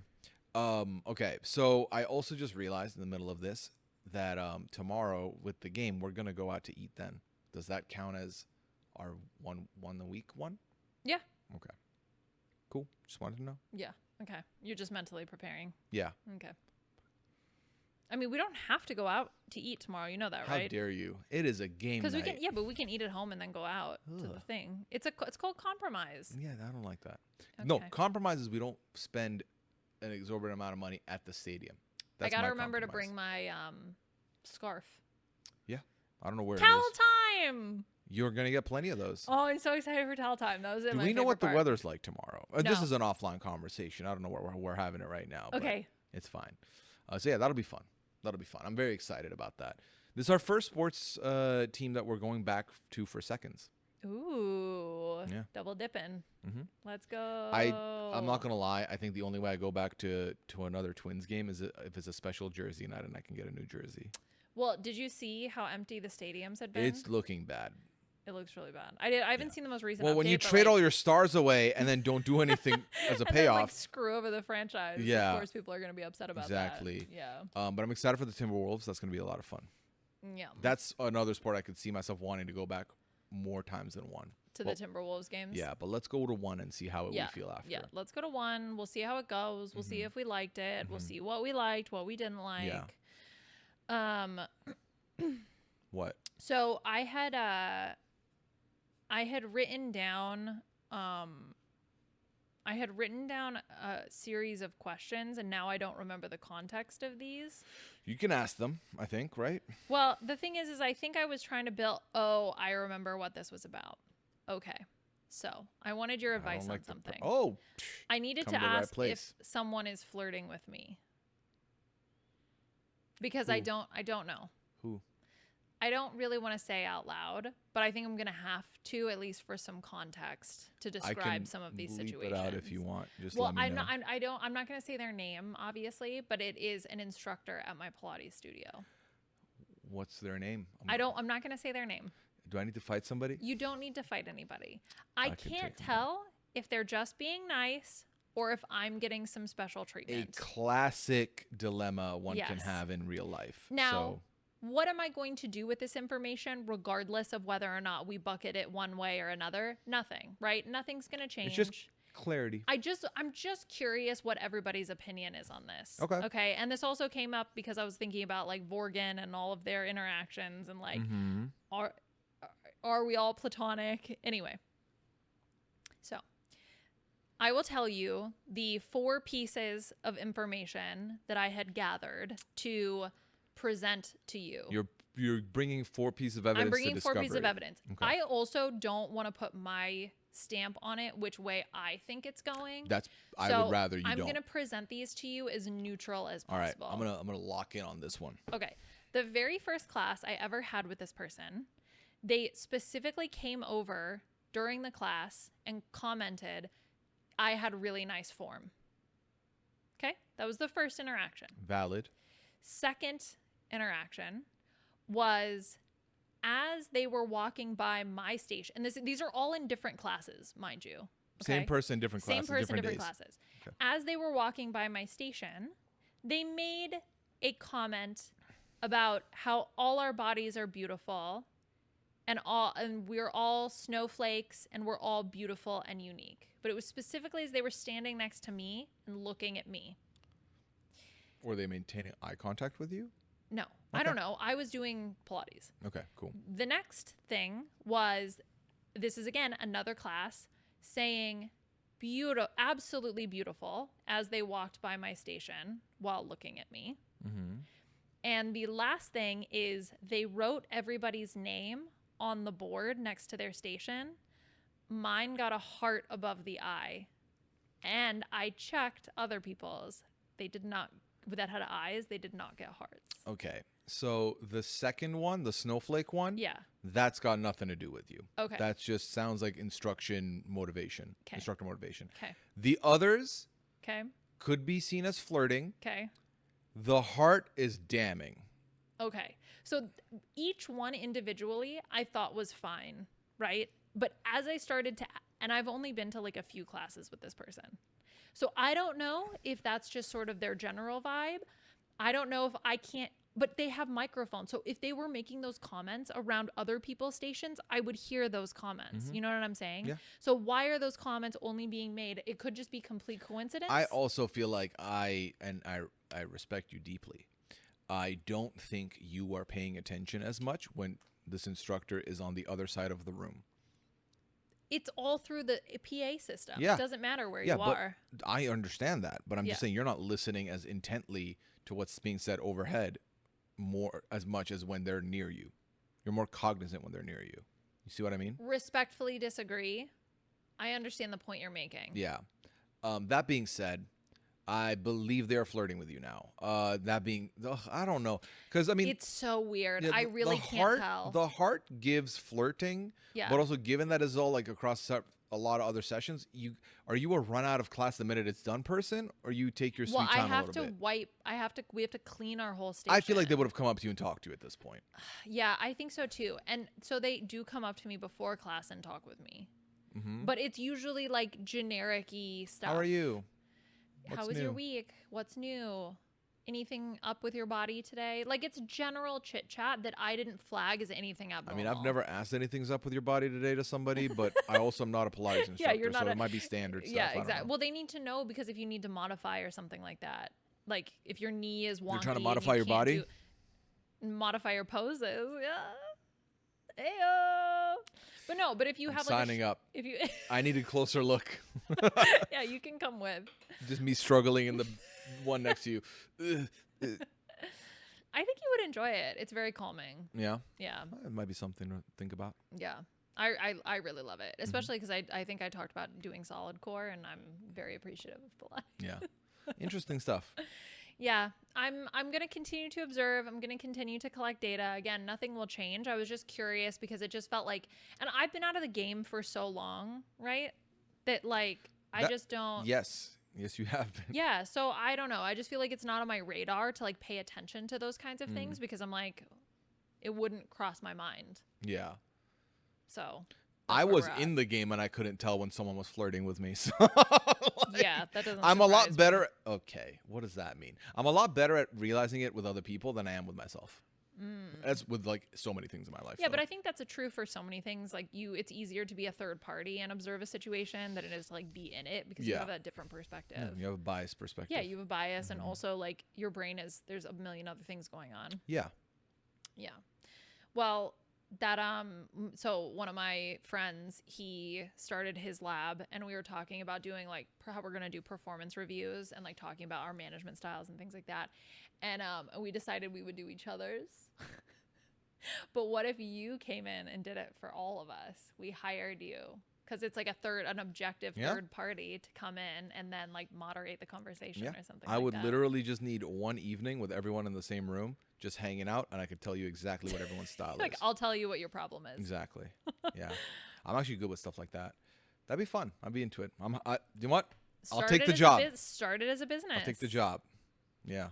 Okay. So I also just realized in the middle of this that tomorrow with the game we're gonna go out to eat. Then does that count as our one a week one? Yeah. Okay. Cool. Just wanted to know. Yeah. Okay. You're just mentally preparing. Yeah. Okay. I mean, we don't have to go out to eat tomorrow. You know that, right? How dare you? It is a game Because night. we can, yeah, but we can eat at home and then go out to the thing. It's called compromise. Yeah, I don't like that. Okay. No, compromises. We don't spend an exorbitant amount of money at the stadium. That's I gotta my remember to compromise. bring my scarf. Yeah, I don't know where Towel it is. time. You're gonna get plenty of those. Oh, I'm so excited for towel time. That was it. Do my we know what favorite the part. weather's like tomorrow? This No. is an offline conversation. I don't know where we're having it right now. But Okay. it's fine. So yeah, that'll be fun. That'll be fun. I'm very excited about that. This is our first sports team that we're going back to for seconds. Ooh. Yeah. Double dipping. Mhm. Let's go. I'm not gonna lie. I think the only way I go back to another Twins game is if it's a special jersey night and I can get a new jersey. Well, did you see how empty the stadiums had been? It's looking bad. It looks really bad. I haven't seen the most recent. Well, when update, you but, trade like, all your stars away and then don't do anything as a and then, payoff, like, screw over the franchise. Yeah. Of course, people are going to be upset about Exactly. that. Yeah. but I'm excited for the Timberwolves. That's gonna be a lot of fun. Yeah. That's another sport I could see myself wanting to go back more times than one. To the Timberwolves games. Yeah, but let's go to one and see how we feel after. Yeah. Let's go to one. We'll see how it goes. We'll see if we liked it. We'll see what we liked, what we didn't like. Yeah. What? So I had written down a series of questions, and now I don't remember the context of these. You can ask them, I think, right? Well, the thing is I think I was trying to build. Oh, I remember what this was about. Okay, so I wanted your advice on something. I needed to ask if someone is flirting with me, because Who? I don't know. Who? I don't really want to say out loud, but I think I'm gonna have to, at least for some context, to describe some of these situations. Bleep it out if you want. Just Well, let me know. I'm not gonna say their name, obviously, but it is an instructor at my Pilates studio. What's their name? I'm not gonna say their name. Do I need to fight somebody? You don't need to fight anybody. I can can't take them tell if they're just being nice or if I'm getting some special A treatment. classic dilemma one can Yes. have in real life. Now, what am I going to do with this information, regardless of whether or not we bucket it one way or another? Nothing, right? Nothing's going to change. It's just clarity. I'm just curious what everybody's opinion is on this. Okay. Okay. And this also came up because I was thinking about like Vorgan and all of their interactions and like, Mm-hmm. are we all platonic? Anyway. So I will tell you the 4 pieces of information that I had gathered to present to you. You're bringing 4 pieces of evidence. I'm bringing to 4 pieces of discovery. evidence. Okay. I also don't want to put my stamp on it, which way I think it's going. I would rather you I'm don't. going to present these to you as neutral as All right, possible. I'm gonna lock in on this one. Okay. The very first class I ever had with this person, they specifically came over during the class and commented, I had really nice form. Okay? That was the first interaction. Valid. Second interaction was as they were walking by my station, and these are all in different classes, mind you. Okay? Same person, different classes. Same person, different days. classes. Okay. As they were walking by my station, they made a comment about how all our bodies are beautiful and we're all snowflakes and we're all beautiful and unique. But it was specifically as they were standing next to me and looking at me. Were they maintaining eye contact with you? No, I don't know. I was doing Pilates. Okay, cool. The next thing was, this is again another class, saying beautiful, absolutely beautiful, as they walked by my station while looking at me. Mm-hmm. And the last thing is they wrote everybody's name on the board next to their station. Mine got a heart above the I. And I checked other people's. They did not that had eyes, they did not get hearts. Okay. So the second one, the snowflake one, Yeah. that's got nothing to do with you. Okay. That just sounds like instruction motivation. 'Kay. Instructor motivation. Okay. The others Okay. could be seen as flirting. Okay. The heart is damning. Okay. So each one individually I thought was fine, right? But as I started to, and I've only been to like a few classes with this person. So I don't know if that's just sort of their general vibe. I don't know if I can't, but they have microphones. So if they were making those comments around other people's stations, I would hear those comments. You know what I'm saying? Yeah. So why are those comments only being made? It could just be complete coincidence. I also feel like I respect you deeply. I don't think you are paying attention as much when this instructor is on the other side of the room. It's all through the PA system. Yeah. It doesn't matter where Yeah, you are. but I understand that, but I'm just Yeah. saying you're not listening as intently to what's being said overhead as much as when they're near you. You're more cognizant when they're near you. You see what I mean? Respectfully disagree. I understand the point you're making. Yeah. That being said, I believe they're flirting with you now. That being, I don't know, because I mean, It's so weird. yeah, I really can't tell. The heart gives flirting, Yeah. but also given that is all like across a lot of other sessions, are you a run out of class the minute it's done person, or you take your sweet Well, I time a have little to bit? we have to clean our whole station. I feel like they would have come up to you and talked to you at this point. Yeah, I think so too. And so they do come up to me before class and talk with me. Mm-hmm. But it's usually like generic-y stuff. How are you? How What's was your new? week? What's new? Anything up with your body today? Like, it's general chit chat that I didn't flag as anything I abnormal. mean, I've never asked anything's up with your body today to somebody, but I also am not a Pilates instructor, you're not so it might be standard stuff. I don't exactly. know. Well, they need to know because if you need to modify or something like that, like if your knee is wonky, You're trying to and modify you your can't body? modify your poses. Yeah. Ayo. But no, but if you I'm have signing up. if you I need a closer look. yeah, you can come with. Just me struggling in the one next to you. Ugh. I think you would enjoy it. It's very calming. Yeah, Yeah. it might be something to think about. Yeah. I really love it, especially because I think I talked about doing solid core, and I'm very appreciative of Pilates. Yeah, interesting stuff. Yeah, I'm gonna continue to observe. I'm gonna continue to collect data. Again, nothing will change. I was just curious because it just felt like, and I've been out of the game for so long, right? That like I just don't. Yes, you have been. Yeah, so I don't know. I just feel like it's not on my radar to like pay attention to those kinds of things because I'm like, it wouldn't cross my mind. Yeah. So I where was we're at. in the game and I couldn't tell when someone was flirting with me. So Yeah, that doesn't. I'm a lot surprise me. better. Okay, what does that mean? I'm a lot better at realizing it with other people than I am with myself. That's with like so many things in my life. Yeah, but though. I think that's a true for so many things. Like it's easier to be a third party and observe a situation than it is to like be in it because you Yeah. have a different perspective. Yeah, you have a biased perspective. Yeah, you have a bias, and also like your brain there's a million other things going on. Yeah. Yeah. Well, that so one of my friends, he started his lab, and we were talking about doing like how we're gonna do performance reviews and like talking about our management styles and things like that. And we decided we would do each other's. But what if you came in and did it for all of us? We hired you because it's like an objective Yeah. third party to come in and then like moderate the conversation Yeah. or something. I like would that. literally just need one evening with everyone in the same room, just hanging out, and I could tell you exactly what everyone's style like is. I'll tell you what your problem is. Exactly. Yeah. I'm actually good with stuff like that. That'd be fun. I'd be into it. You know what? I'll take the job. Started as a business. I'll take the job. Yeah.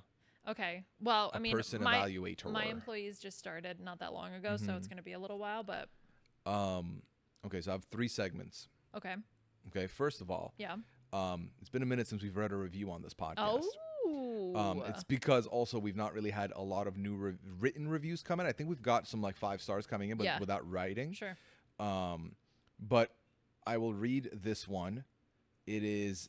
Okay. Well, I mean, person my evaluator. my employees just started not that long ago, so it's going to be a little while, but Okay, so I have 3 segments. okay. Okay, first of all, Yeah. it's been a minute since we've read a review on this podcast. Oh. It's because also we've not really had a lot of new written reviews come in. I think we've got some like 5 stars coming in, but Yeah. without writing. Sure. But I will read this one. It is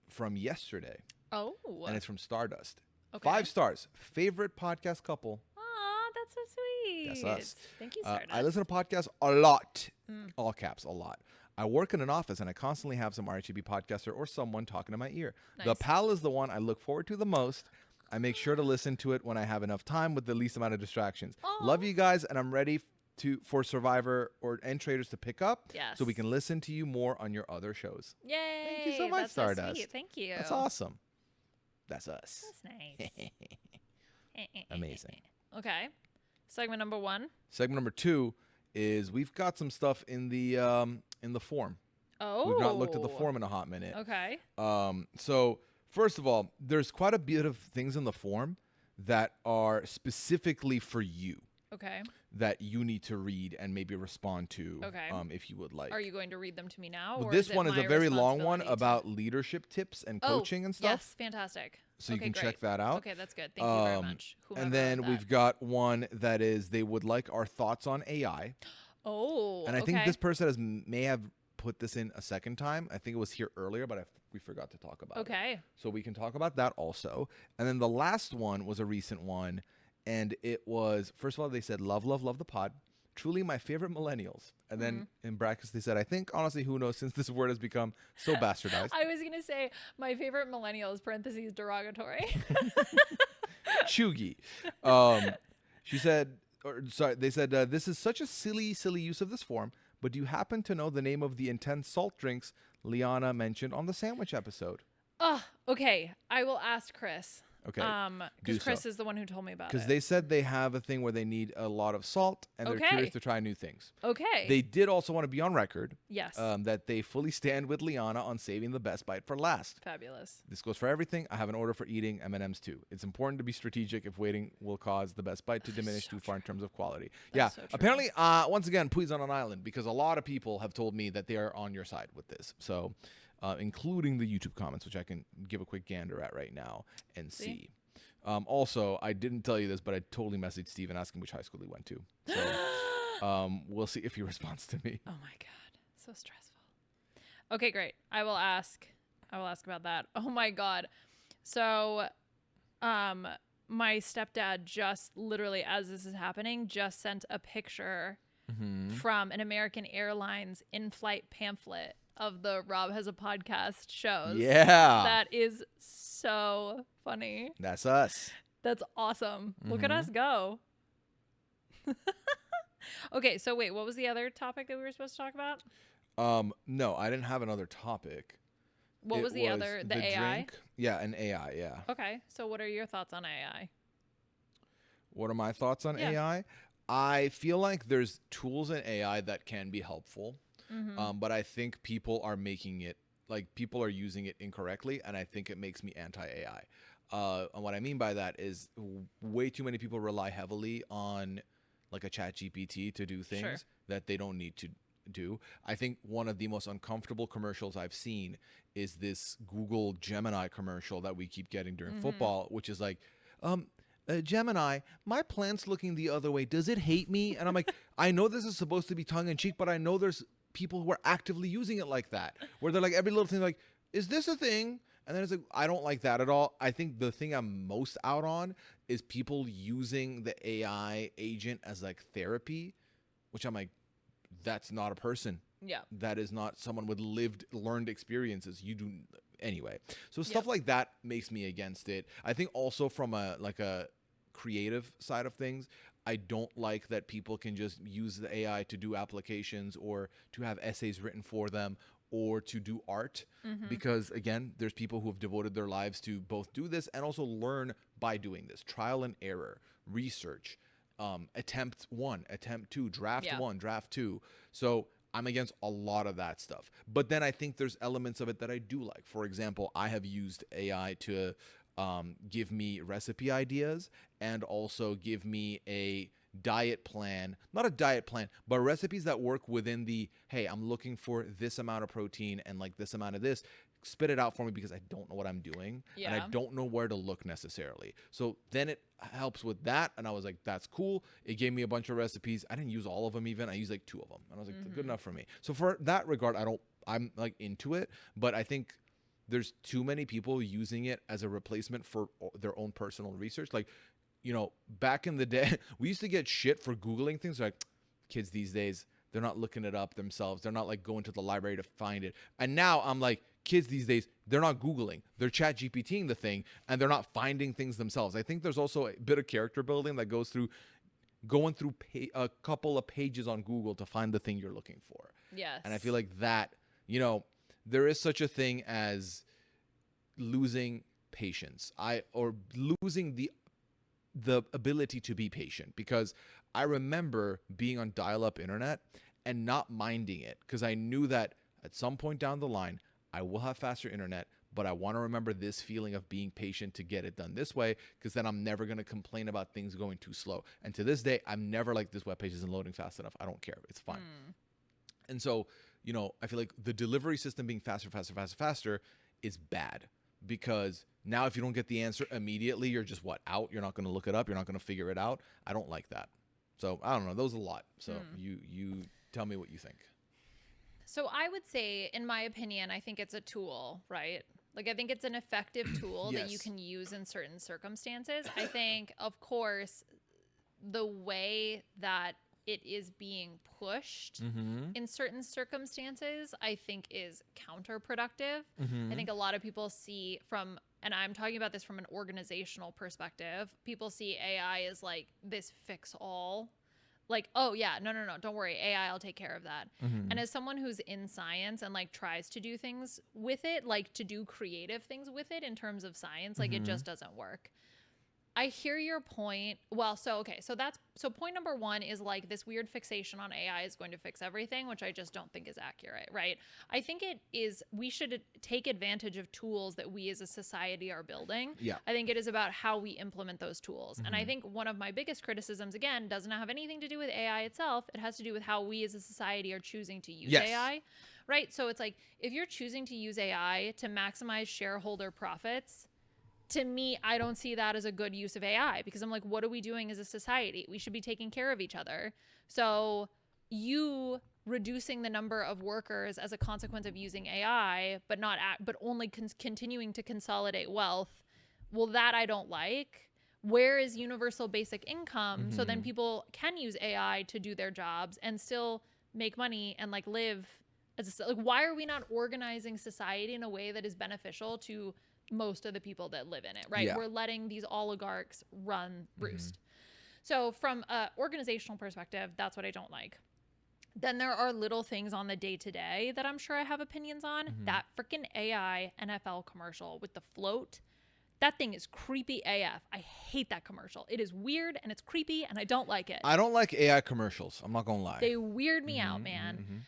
from yesterday, Oh. and it's from Stardust. Okay. 5 stars. Favorite podcast couple. Aw, that's so sweet. That's us. Thank you, Stardust. I listen to podcasts a lot. All caps, a lot. I work in an office and I constantly have some RHAP podcaster or someone talking to my ear. The Nice. pal is the one I look forward to the most. I make sure to listen to it when I have enough time with the least amount of distractions. Aw. Love you guys, and I'm ready for Survivor and Traders to pick up Yes. so we can listen to you more on your other shows. Yay. Thank you so much, That's so Stardust. sweet. Thank you. That's awesome. That's us. That's nice. Amazing. Okay. Segment number 1. Segment number 2 is we've got some stuff in the form. Oh. We've not looked at the form in a hot minute. Okay. So first of all, there's quite a bit of things in the form that are specifically for you. Okay. That you need to read and maybe respond to. Okay. If you would like. Are you going to read them to me now? Well, or this is it one is my a very long one responsibility about leadership tips and coaching and stuff. Yes, fantastic. So you Okay, can great. check that out. Okay, that's good. Thank you very much. And Whomever then wrote that. we've got one that is they would like our thoughts on AI. Oh, And I think this person may have put this in a second time. I think it was here earlier, but we forgot to talk about it. Okay. So we can talk about that also. And then the last one was a recent one. And it was, first of all, they said, love, love, love the pod. Truly my favorite millennials. And then in brackets, they said, I think, honestly, who knows, since this word has become so bastardized. I was going to say my favorite millennials, parentheses, derogatory. Chugi. She said, they said, this is such a silly use of this form, but do you happen to know the name of the intense salt drinks Liana mentioned on the sandwich episode? Okay. I will ask Chris. Okay. Because Chris is the one who told me about it. Because they said they have a thing where they need a lot of salt and they're curious to try new things. Okay. They did also want to be on record. Yes. That they fully stand with Liana on saving the best bite for last. Fabulous. This goes for everything. I have an order for eating M&Ms too. It's important to be strategic if waiting will cause the best bite to diminish too far in terms of quality. That's so true. Apparently, once again, Pooya's on an island because a lot of people have told me that they are on your side with this. So, including the YouTube comments, which I can give a quick gander at right now and see. Also, I didn't tell you this, but I totally messaged Steven asking which high school he went to. So we'll see if he responds to me. Oh my God. So stressful. Okay, great. I will ask about that. Oh my God. So, my stepdad just literally, as this is happening, just sent a picture from an American Airlines in-flight pamphlet of the Rob Has a Podcast shows. Yeah. That is so funny. That's us. That's awesome. Look at us go. Okay, so wait, what was the other topic that we were supposed to talk about? No, I didn't have another topic. What was the other? The AI? Drink. Yeah, an AI, yeah. Okay, so what are your thoughts on AI? What are my thoughts on AI? I feel like there's tools in AI that can be helpful. But I think people are making it, like people are using it incorrectly, and I think it makes me anti-AI. And what I mean by that is way too many people rely heavily on like a ChatGPT to do things that they don't need to do. I think one of the most uncomfortable commercials I've seen is this Google Gemini commercial that we keep getting during football, which is like, Gemini, my plant's looking the other way. Does it hate me? And I'm like, I know this is supposed to be tongue in cheek, but I know there's people who are actively using it like that, where they're like every little thing, like, is this a thing? And then it's like, I don't like that at all. I think the thing I'm most out on is people using the AI agent as like therapy, which I'm like, that's not a person. Yeah. That is not someone with learned experiences. You do anyway. So stuff like that makes me against it. I think also from a creative side of things, I don't like that people can just use the AI to do applications or to have essays written for them or to do art. Because again, there's people who have devoted their lives to both do this and also learn by doing this. Trial and error, research, attempt 1, attempt 2, draft 1, draft 2. So I'm against a lot of that stuff. But then I think there's elements of it that I do like. For example, I have used AI to give me recipe ideas and also give me a diet plan, not a diet plan, but recipes that work within the, hey, I'm looking for this amount of protein and like this amount of this, spit it out for me because I don't know what I'm doing and I don't know where to look necessarily. So then it helps with that. And I was like, that's cool. It gave me a bunch of recipes. I didn't use all of them even. I used like 2 of them. And I was like, good enough for me. So for that regard, I'm like into it, but I think there's too many people using it as a replacement for their own personal research. Like, you know, back in the day, we used to get shit for Googling things. Like, kids these days, they're not looking it up themselves. They're not like going to the library to find it. And now I'm like, kids these days, they're not Googling. They're chat GPTing the thing and they're not finding things themselves. I think there's also a bit of character building that goes through going through a couple of pages on Google to find the thing you're looking for. Yes. And I feel like that, you know, there is such a thing as losing patience. Or losing the ability to be patient, because I remember being on dial-up internet and not minding it, because I knew that at some point down the line I will have faster internet, but I want to remember this feeling of being patient to get it done this way, because then I'm never going to complain about things going too slow. And to this day, I'm never like, this web page isn't loading fast enough. I don't care. It's fine. And so, you know, I feel like the delivery system being faster is bad, because now if you don't get the answer immediately, you're just out. You're not going to look it up. You're not going to figure it out. I don't like that. So I don't know. Those are a lot. So you tell me what you think. So I would say, in my opinion, I think it's a tool, right? Like, I think it's an effective tool that you can use in certain circumstances. I think, of course, the way that it is being pushed in certain circumstances, I think is counterproductive. I think a lot of people see from, and I'm talking about this from an organizational perspective, people see AI as like this fix all. Like, oh yeah, no, don't worry, AI will take care of that. And as someone who's in science and like tries to do things with it, like to do creative things with it in terms of science, like it just doesn't work. I hear your point. Well, so point number one is like this weird fixation on AI is going to fix everything, which I just don't think is accurate, right? I think we should take advantage of tools that we as a society are building. Yeah. I think it is about how we implement those tools. And I think one of my biggest criticisms, again, doesn't have anything to do with AI itself. It has to do with how we as a society are choosing to use AI, right? So it's like, if you're choosing to use AI to maximize shareholder profits, to me, I don't see that as a good use of AI, because I'm like, what are we doing as a society? We should be taking care of each other. So you reducing the number of workers as a consequence of using AI, but only continuing to consolidate wealth, well, that I don't like. Where is universal basic income? So then people can use AI to do their jobs and still make money and like live as like, why are we not organizing society in a way that is beneficial to most of the people that live in it, right? We're letting these oligarchs run roost. So from an organizational perspective, that's what I don't like. Then there are little things on the day-to-day that I'm sure I have opinions on. That freaking AI NFL commercial with the float, that thing is creepy AF. I hate that commercial. It is weird and it's creepy and I don't like it. I don't like AI commercials. I'm not gonna lie. They weird me out, man.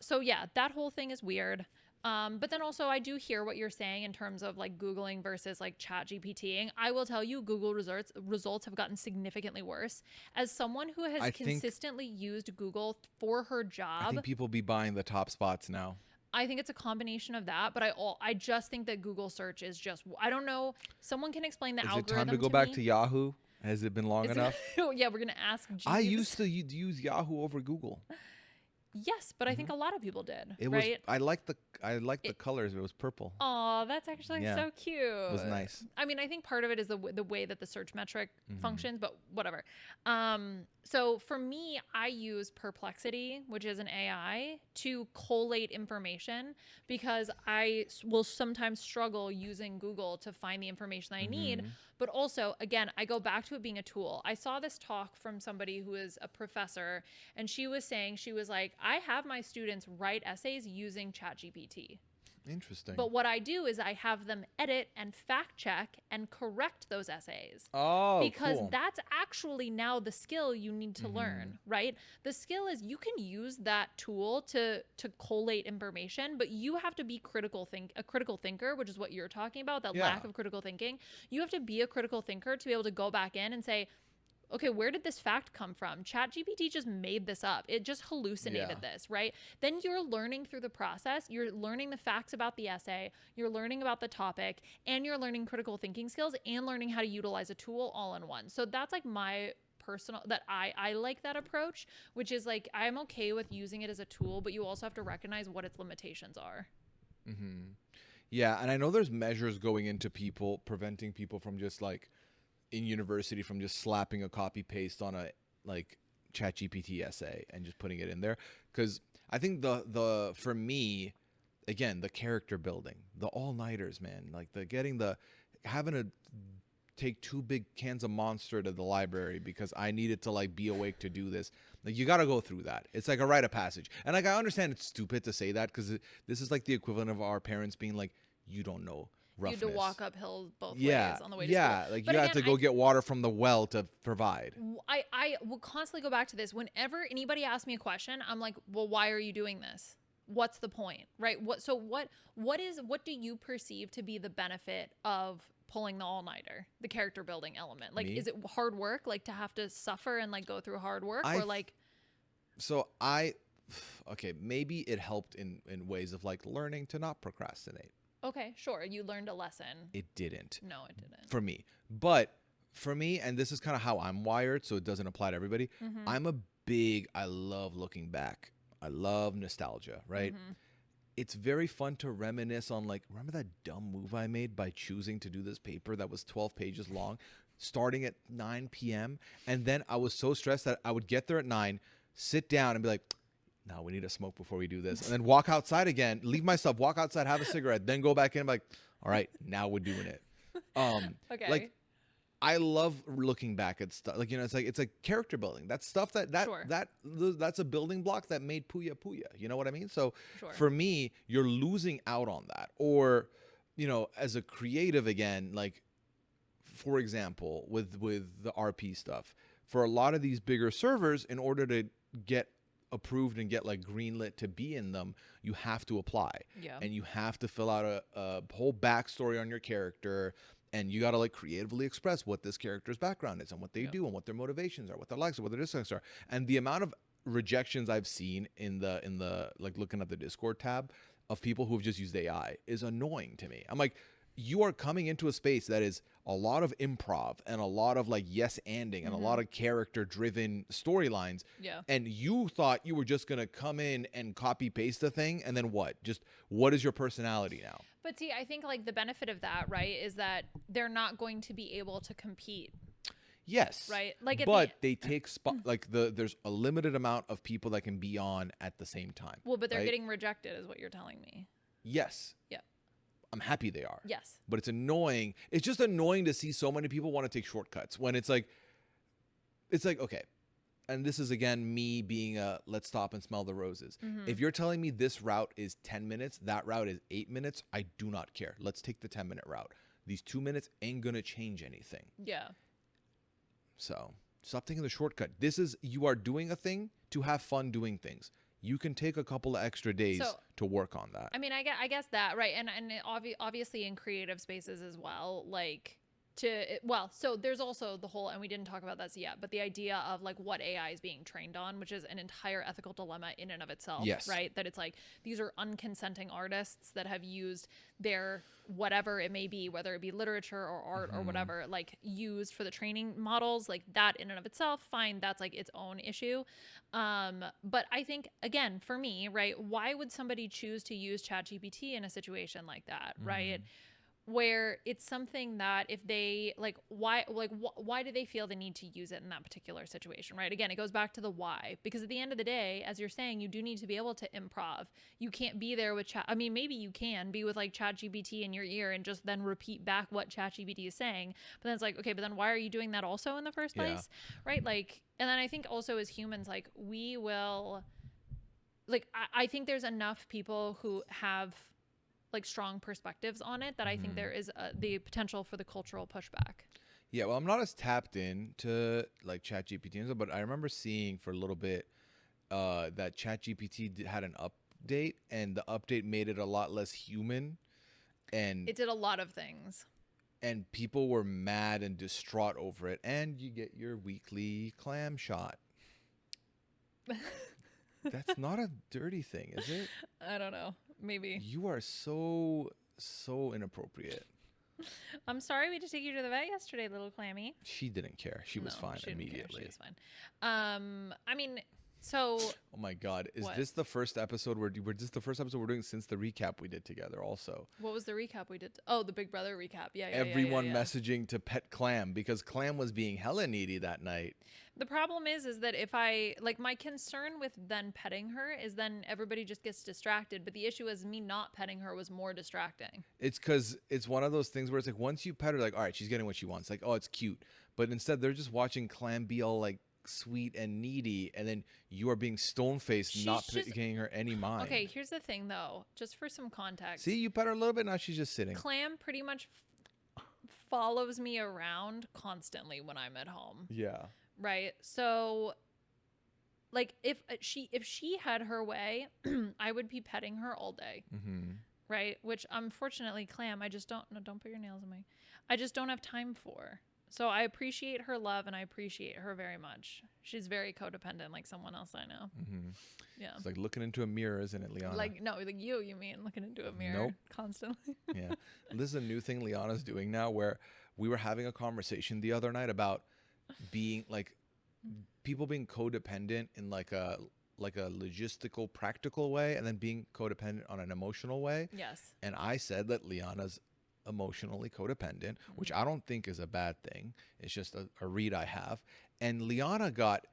So yeah, that whole thing is weird. But then also I do hear what you're saying in terms of like Googling versus like chat GPTing. I will tell you, Google results have gotten significantly worse. As someone who has consistently used Google for her job, I think people be buying the top spots now. I think it's a combination of that, but I just think that Google search is just, I don't know. Someone can explain the algorithm. Is it time to go back to Yahoo? Has it been long enough? Yeah, we're gonna ask Jeeves. I used to use Yahoo over Google. Yes, but I think a lot of people did. It right? I liked the colors. It was purple. Oh, that's actually so cute. It was nice. I mean, I think part of it is the way that the search metric functions, but whatever. So for me, I use Perplexity, which is an AI, to collate information, because I will sometimes struggle using Google to find the information that I need. But also, again, I go back to it being a tool. I saw this talk from somebody who is a professor, and she was saying, she was like, I have my students write essays using ChatGPT. Interesting. But what I do is I have them edit and fact check and correct those essays. Oh, because cool. that's actually now the skill you need to learn, right? The skill is you can use that tool to collate information, but you have to be a critical thinker, which is what you're talking about, that lack of critical thinking. You have to be a critical thinker to be able to go back in and say, okay, where did this fact come from? ChatGPT just made this up. It just hallucinated this, right? Then you're learning through the process. You're learning the facts about the essay. You're learning about the topic, and you're learning critical thinking skills and learning how to utilize a tool all in one. So that's like my personal, that I like that approach, which is like, I'm okay with using it as a tool, but you also have to recognize what its limitations are. Yeah, and I know there's measures going into preventing people from just like, in university, from just slapping a copy paste on a like ChatGPT essay and just putting it in there, because I think the for me, again, the character building, the all-nighters, man, like having to take 2 big cans of Monster to the library because I needed to like be awake to do this. Like, you got to go through that. It's like a rite of passage. And like, I understand it's stupid to say that, because this is like the equivalent of our parents being like, you don't know roughness. You had to walk uphill both Yeah, ways on the way to yeah. school. Like But you had again, to go get water from the well to provide. I will constantly go back to this. Whenever anybody asks me a question, I'm like, well, why are you doing this? What's the point? Right? What do you perceive to be the benefit of pulling the all-nighter, the character building element? Like, Me? is it hard work, like to have to suffer and like go through hard work, or like Okay, maybe it helped in ways of like learning to not procrastinate. okay, sure, you learned a lesson. It didn't. No, it didn't. For me. But for me, and this is kind of how I'm wired, so it doesn't apply to everybody. I love looking back. I love nostalgia, right? It's very fun to reminisce on, like, remember that dumb move I made by choosing to do this paper that was 12 pages long, starting at 9 p.m. And then I was so stressed that I would get there at 9, sit down and be like, no, we need to smoke before we do this. And then walk outside again, leave myself, walk outside, have a cigarette, then go back in and be like, all right, now we're doing it. Okay. Like, I love looking back at stuff. Like, it's like character building. That's stuff that's a building block that made Pooya Pooya. You know what I mean? So for me, you're losing out on that. Or, as a creative again, like, for example, with the RP stuff, for a lot of these bigger servers, in order to get approved and get like greenlit to be in them, you have to apply. And you have to fill out a whole backstory on your character. And you got to like creatively express what this character's background is and what they do and what their motivations are, what their likes are, what their dislikes are. And the amount of rejections I've seen in the like looking at the Discord tab of people who have just used AI is annoying to me. I'm like, you are coming into a space that is a lot of improv and a lot of like yes-anding and a lot of character-driven storylines. Yeah. And you thought you were just going to come in and copy-paste the thing, and then what? Just what is your personality now? But see, I think like the benefit of that, right, is that they're not going to be able to compete. Yes. Right. Like, they take there's a limited amount of people that can be on at the same time. Well, but they're right? getting rejected, is what you're telling me. Yes. Yeah. I'm happy they are. Yes. But it's annoying. It's just annoying to see so many people want to take shortcuts when it's like, okay. And this is, again, me being let's stop and smell the roses. If you're telling me this route is 10 minutes, that route is 8 minutes, I do not care. Let's take the 10-minute route. These 2 minutes ain't going to change anything. Yeah. So stop taking the shortcut. You are doing a thing to have fun doing things. You can take a couple of extra days to work on that. I mean, I guess that, right. And obviously in creative spaces as well, like so there's also the whole, and we didn't talk about this yet, but the idea of like what AI is being trained on, which is an entire ethical dilemma in and of itself. Yes. Right. That it's like, these are unconsenting artists that have used their whatever it may be, whether it be literature or art or whatever, like used for the training models, like that in and of itself, fine. That's like its own issue. But I think, again, for me, right, why would somebody choose to use ChatGPT in a situation like that? Right. Where it's something that if they why do they feel the need to use it in that particular situation, right? Again, it goes back to the why, because at the end of the day, as you're saying, you do need to be able to improv. You can't be there with chat. I mean, maybe you can be with like ChatGPT in your ear and just then repeat back what ChatGPT is saying. But then it's like, okay, but then why are you doing that also in the first place? Right? Like, and then I think also as humans, like we will, like, I think there's enough people who have like strong perspectives on it that I think there is the potential for the cultural pushback. Yeah, well, I'm not as tapped into like ChatGPT and stuff, but I remember seeing for a little bit that ChatGPT had an update, and the update made it a lot less human, and it did a lot of things. And people were mad and distraught over it, and you get your weekly clam shot. That's not a dirty thing, is it? I don't know. Maybe. You are so inappropriate. I'm sorry we had to take you to the vet yesterday, little clammy. She didn't care. She was fine immediately. She was fine. I mean, so. Oh my God. Is what? this the first episode we're doing since the recap we did together also? What was the recap we did? Oh, the Big Brother recap. Yeah. Everyone messaging to pet Clam because Clam was being hella needy that night. The problem is that if I, like, my concern with then petting her is then everybody just gets distracted. But the issue is me not petting her was more distracting. It's because it's one of those things where it's like, once you pet her, like, all right, she's getting what she wants. Like, oh, it's cute. But instead, they're just watching Clam be all, like, sweet and needy, and then you are being stone-faced, not paying her any mind. Okay, here's the thing, though. Just for some context. See, you pet her a little bit, now she's just sitting. Clam pretty much follows me around constantly when I'm at home. Yeah. Right? So, like, if she had her way, I would be petting her all day. Mm-hmm. Right? Which, unfortunately, Clam, I just don't put your nails in my... I just don't have time for. So I appreciate her love, and I appreciate her very much. She's very codependent, like someone else I know. Mm-hmm. Yeah. It's like looking into a mirror, isn't it, Liana? Like, no, like you mean looking into a mirror Nope. constantly. Yeah. This is a new thing Liana's doing now, where we were having a conversation the other night about being like people being codependent in like a logistical, practical way, and then being codependent on an emotional way. Yes. And I said that Liana's emotionally codependent, which I don't think is a bad thing. It's just a read I have. And Liana got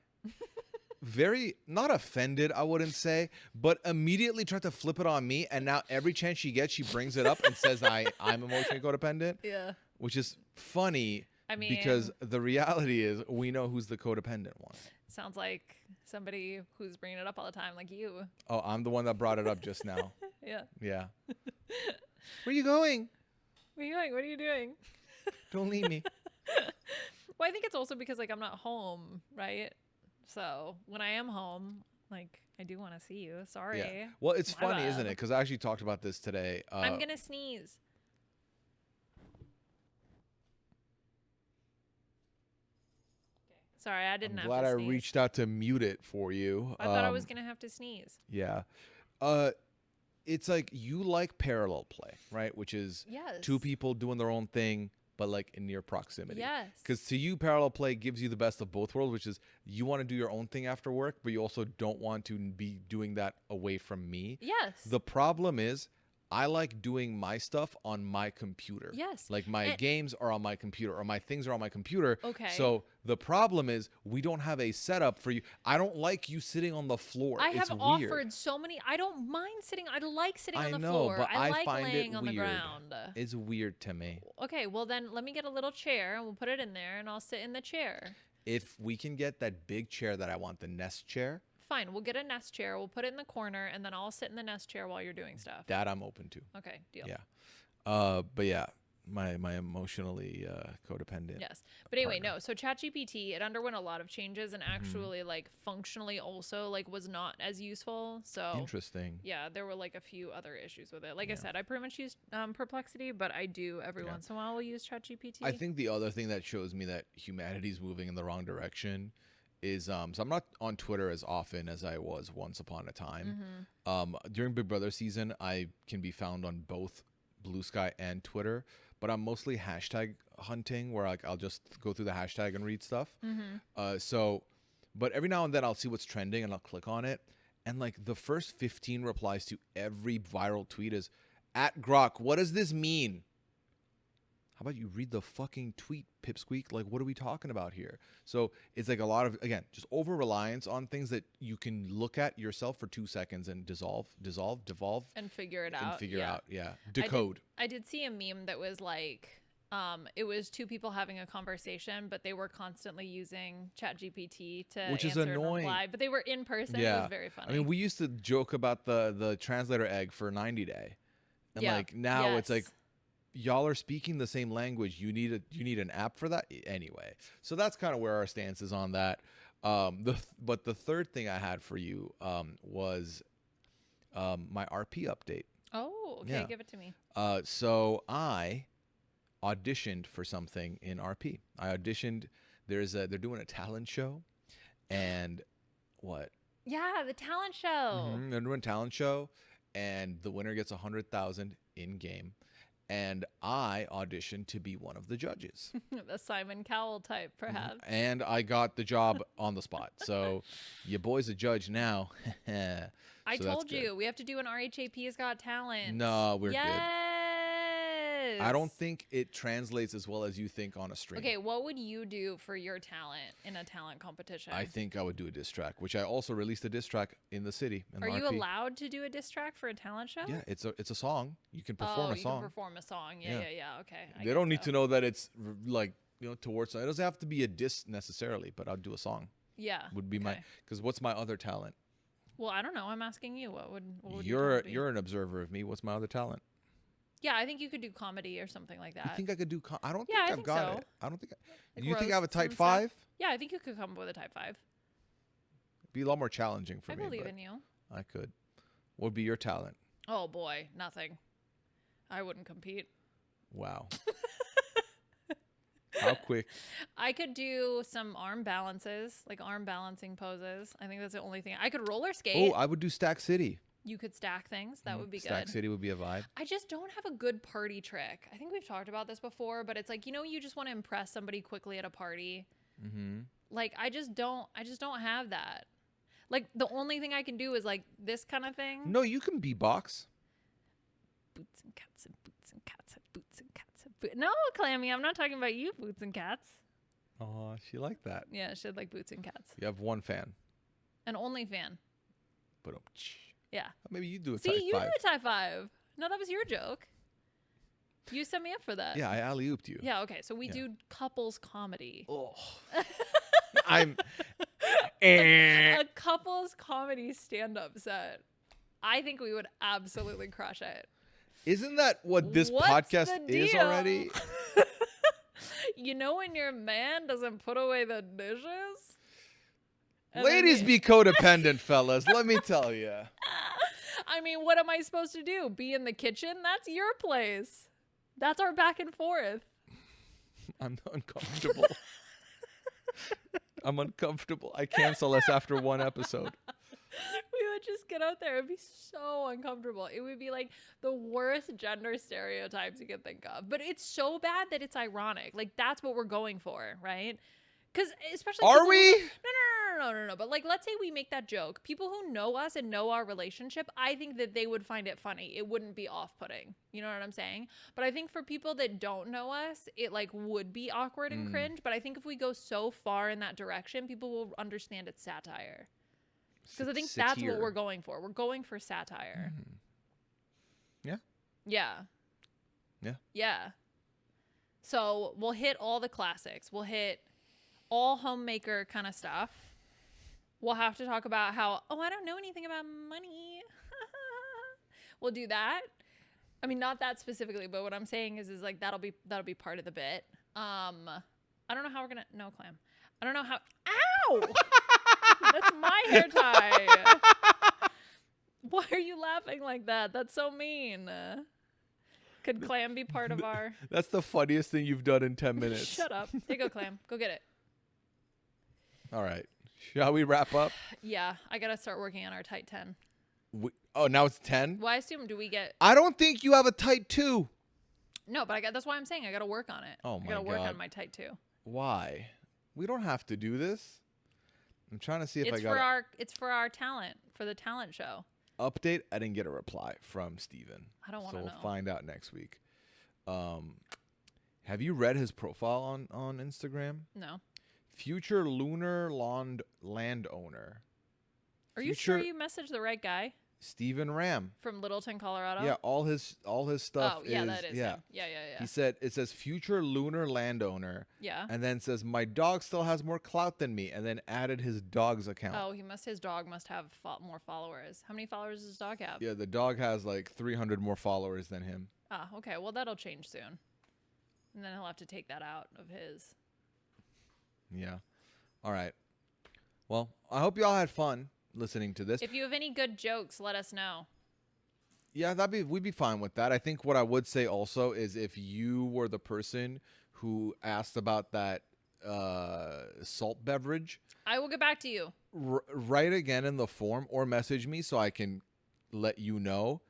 very, not offended, I wouldn't say, but immediately tried to flip it on me. And now every chance she gets, she brings it up and says I'm emotionally codependent. Yeah. Which is funny. I mean, because the reality is we know who's the codependent one. Sounds like somebody who's bringing it up all the time, like you. Oh, I'm the one that brought it up just now. Yeah. Yeah. Where are you going? Where are you going? What are you doing? Don't leave me. Well, I think it's also because, like, I'm not home, right? So when I am home, like, I do want to see you. Sorry. Yeah. Well, it's My funny, bad. isn't it? Because I actually talked about this today. I'm going to sneeze. Sorry, I didn't I'm have glad to I sneeze. reached out to mute it for you. I thought I was going to have to sneeze. Yeah. It's like you like parallel play, right? Which is Yes. two people doing their own thing, but like in near proximity. Yes. Because to you, parallel play gives you the best of both worlds, which is you want to do your own thing after work, but you also don't want to be doing that away from me. Yes. The problem is I like doing my stuff on my computer. Yes. Like my games are on my computer or my things are on my computer. Okay. So the problem is we don't have a setup for you. I don't like you sitting on the floor. I It's have weird. offered so many. I don't mind sitting. I like sitting I on the know, floor. but I like find it laying on the weird. ground. It's weird to me. Okay, well then let me get a little chair and we'll put it in there and I'll sit in the chair. If we can get that big chair that I want, the Nest chair, Fine, we'll get a nest chair. We'll put it in the corner and then I'll sit in the nest chair while you're doing stuff. that I'm open to. Okay, deal. Yeah. But yeah, my emotionally codependent. Yes. But anyway, partner. no. So ChatGPT, it underwent a lot of changes and actually like functionally also like was not as useful. So Interesting. yeah, there were like a few other issues with it. Like I said, I pretty much use Perplexity, but I do every once in a while will use ChatGPT. I think the other thing that shows me that humanity's moving in the wrong direction is so I'm not on Twitter as often as I was once upon a time. During Big Brother season, I can be found on both Blue Sky and Twitter, but I'm mostly hashtag hunting where like I'll just go through the hashtag and read stuff. But every now and then I'll see what's trending and I'll click on it. And like the first 15 replies to every viral tweet is at Grok. What does this mean? How about you read the fucking tweet, pipsqueak? Like, what are we talking about here? So it's like a lot of, again, just over-reliance on things that you can look at yourself for 2 seconds and devolve, and figure it and out. figure out, decode. I did see a meme that was like, it was two people having a conversation, but they were constantly using ChatGPT to Which is answer and annoying. reply. But they were in person. It Yeah. was very funny. I mean, we used to joke about the translator egg for 90 day. And Yeah. like now it's like, Yes. y'all are speaking the same language. You need an app for that anyway. So that's kind of where our stance is on that. But the third thing I had for you was my RP update. Oh, okay. Yeah. Give it to me. So I auditioned for something in RP. I auditioned. They're doing a talent show, and what? Yeah, the talent show. They're doing a talent show, and the winner gets 100,000 in game. And I auditioned to be one of the judges. The Simon Cowell type, perhaps. And I got the job on the spot. So your boy's a judge now. I So that's told good. you we have to do an RHAP's Got Talent. No, we're good. Yes. I don't think it translates as well as you think on a stream. Okay, what would you do for your talent in a talent competition? I think I would do a diss track, which I also released a diss track in the city. In Are you RP. allowed to do a diss track for a talent show? Yeah, it's a song. You can perform a you song. can perform a song. Yeah. Okay. They don't need to know that it's like towards. It doesn't have to be a diss necessarily, but I'll do a song. Yeah. Would be okay. because what's my other talent? Well, I don't know. I'm asking you. What would You're your talent be? you're an observer of me. What's my other talent? Yeah, I think you could do comedy or something like that. You think I could do? I don't Yeah, think I I've think got so. it. I don't think. Like You think I have a roasts type and stuff. 5? Yeah, I think you could come up with a type 5. Be a lot more challenging for I me. believe but in you. I could. What would be your talent? Oh boy, nothing. I wouldn't compete. Wow. How quick? I could do some arm balances, like arm balancing poses. I think that's the only thing. I could roller skate. Oh, I would do Stack City. You could stack things. That would be Stack good. City would be a vibe. I just don't have a good party trick. I think we've talked about this before, but it's like, you just want to impress somebody quickly at a party. Mm-hmm. Like I just don't have that. Like the only thing I can do is like this kind of thing. No, you can beatbox. Boots and cats and boots and cats and boots and cats and boots. No, Clammy, I'm not talking about you, boots and cats. Oh, she liked that. Yeah, she had like boots and cats. You have one fan. An only fan. But Yeah. maybe you do a See, type you 5. did a type 5. No, that was your joke. You set me up for that. Yeah, I alley-ooped you. Yeah, okay. So we do couples comedy. Oh. I'm. Eh. A couples comedy stand-up set. I think we would absolutely crush it. Isn't that what this What's podcast the is deal? already? You know when your man doesn't put away the dishes? And then Ladies be codependent, fellas. Let me tell you. I mean, what am I supposed to do? Be in the kitchen? That's your place. That's our back and forth. I'm uncomfortable. I'm uncomfortable. I cancel us after one episode. We would just get out there. It'd be so uncomfortable. It would be like the worst gender stereotypes you could think of. But it's so bad that it's ironic. Like that's what we're going for, right? Because especially Are we? No. But like, let's say we make that joke. People who know us and know our relationship, I think that they would find it funny. It wouldn't be off-putting. You know what I'm saying? But I think for people that don't know us, it like would be awkward and cringe. But I think if we go so far in that direction, people will understand it's satire. Because I think that's what we're going for. We're going for satire. Yeah. Yeah. Yeah. Yeah. So we'll hit all the classics. We'll hit all homemaker kind of stuff. We'll have to talk about how, I don't know anything about money. We'll do that. I mean, not that specifically, but what I'm saying is like that'll be part of the bit. I don't know how we're gonna. No, Clam. I don't know how. Ow! That's my hair tie. Why are you laughing like that? That's so mean. Could Clam be part of our... That's the funniest thing you've done in 10 minutes. Shut up. Here you go, Clam. Go get it. All right. Shall we wrap up? Yeah, I got to start working on our tight 10. Now it's 10? Well, I assume, do we get... I don't think you have a tight 2. No, but that's why I'm saying I got to work on it. Oh, I got to work God. on my tight 2. Why? We don't have to do this. I'm trying to see if I got It's for our talent, for the talent show. update. I didn't get a reply from Steven. I don't want to So know. we'll find out next week. Have you read his profile on Instagram? No. Future lunar landowner. Are you sure you messaged the right guy? Steven Ram. From Littleton, Colorado? Yeah, all his stuff. Oh, yeah, is, that is yeah. him. Yeah. He said it says future lunar landowner. Yeah. And then says my dog still has more clout than me, and then added his dog's account. Oh, his dog must have more followers. How many followers does his dog have? Yeah, the dog has like 300 more followers than him. Ah, okay. Well, that'll change soon. And then he'll have to take that out of his. Yeah. All right. Well, I hope y'all had fun listening to this. If you have any good jokes, let us know. Yeah, we'd be fine with that. I think what I would say also is if you were the person who asked about that salt beverage, I will get back to you. Write again in the form or message me so I can let you know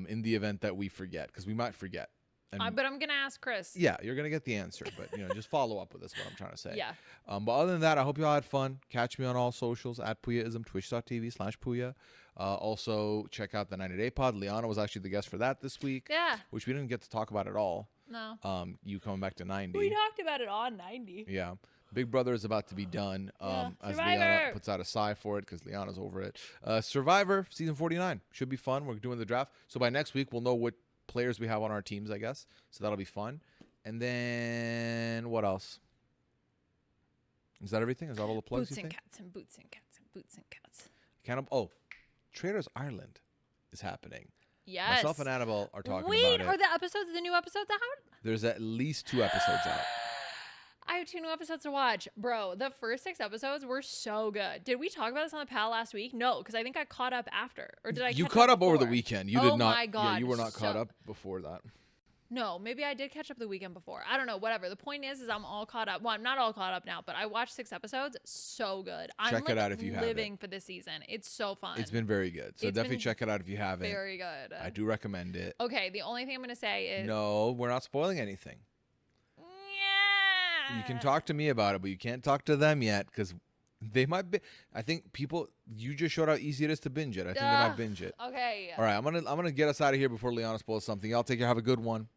in the event that we forget, because we might forget. And But I'm going to ask Chris. yeah, you're going to get the answer, but just follow up with us, what I'm trying to say. Yeah. But other than that, I hope you all had fun. Catch me on all socials at Pooyaism, twitch.tv/Pooya. Also, check out the 90-Day Pod. Liana was actually the guest for that this week. Yeah. Which we didn't get to talk about at all. No. You coming back to 90. We talked about it on 90. Yeah. Big Brother is about to be done. As Liana Survivor puts out a sigh for it because Liana's over it. Survivor season 49 should be fun. We're doing the draft. So by next week, we'll know what players we have on our teams, I guess. So that'll be fun. And then what else? Is that everything? Is that all the plugs Boots you and think? cats and boots and cats and boots and cats. Traders Ireland is happening. Yes. Myself and Annabelle are talking Wait, about it. are the new episodes out? There's at least 2 episodes out. I have 2 new episodes to watch. Bro, the first 6 episodes were so good. Did we talk about this on the pal last week? No, because I think I caught up after. Or did I You catch caught up over the before? weekend. You Oh did not. my God, Yeah, you were not caught so- up before that. No, maybe I did catch up the weekend before. I don't know, whatever. The point is I'm all caught up. Well, I'm not all caught up now, but I watched 6 episodes. So good. Check it out if you haven't. living for this season. It's so fun. It's been very good. So It's definitely been check it out if you haven't. very good. I do recommend it. Okay, the only thing I'm going to say is... No, we're not spoiling anything. Yeah. You can talk to me about it, but you can't talk to them yet because they might be. I think people. You just showed how easy it is to binge it. I think they might binge it. Okay. All right, I'm gonna get us out of here before Liana spoils something. Y'all take care. Have a good one.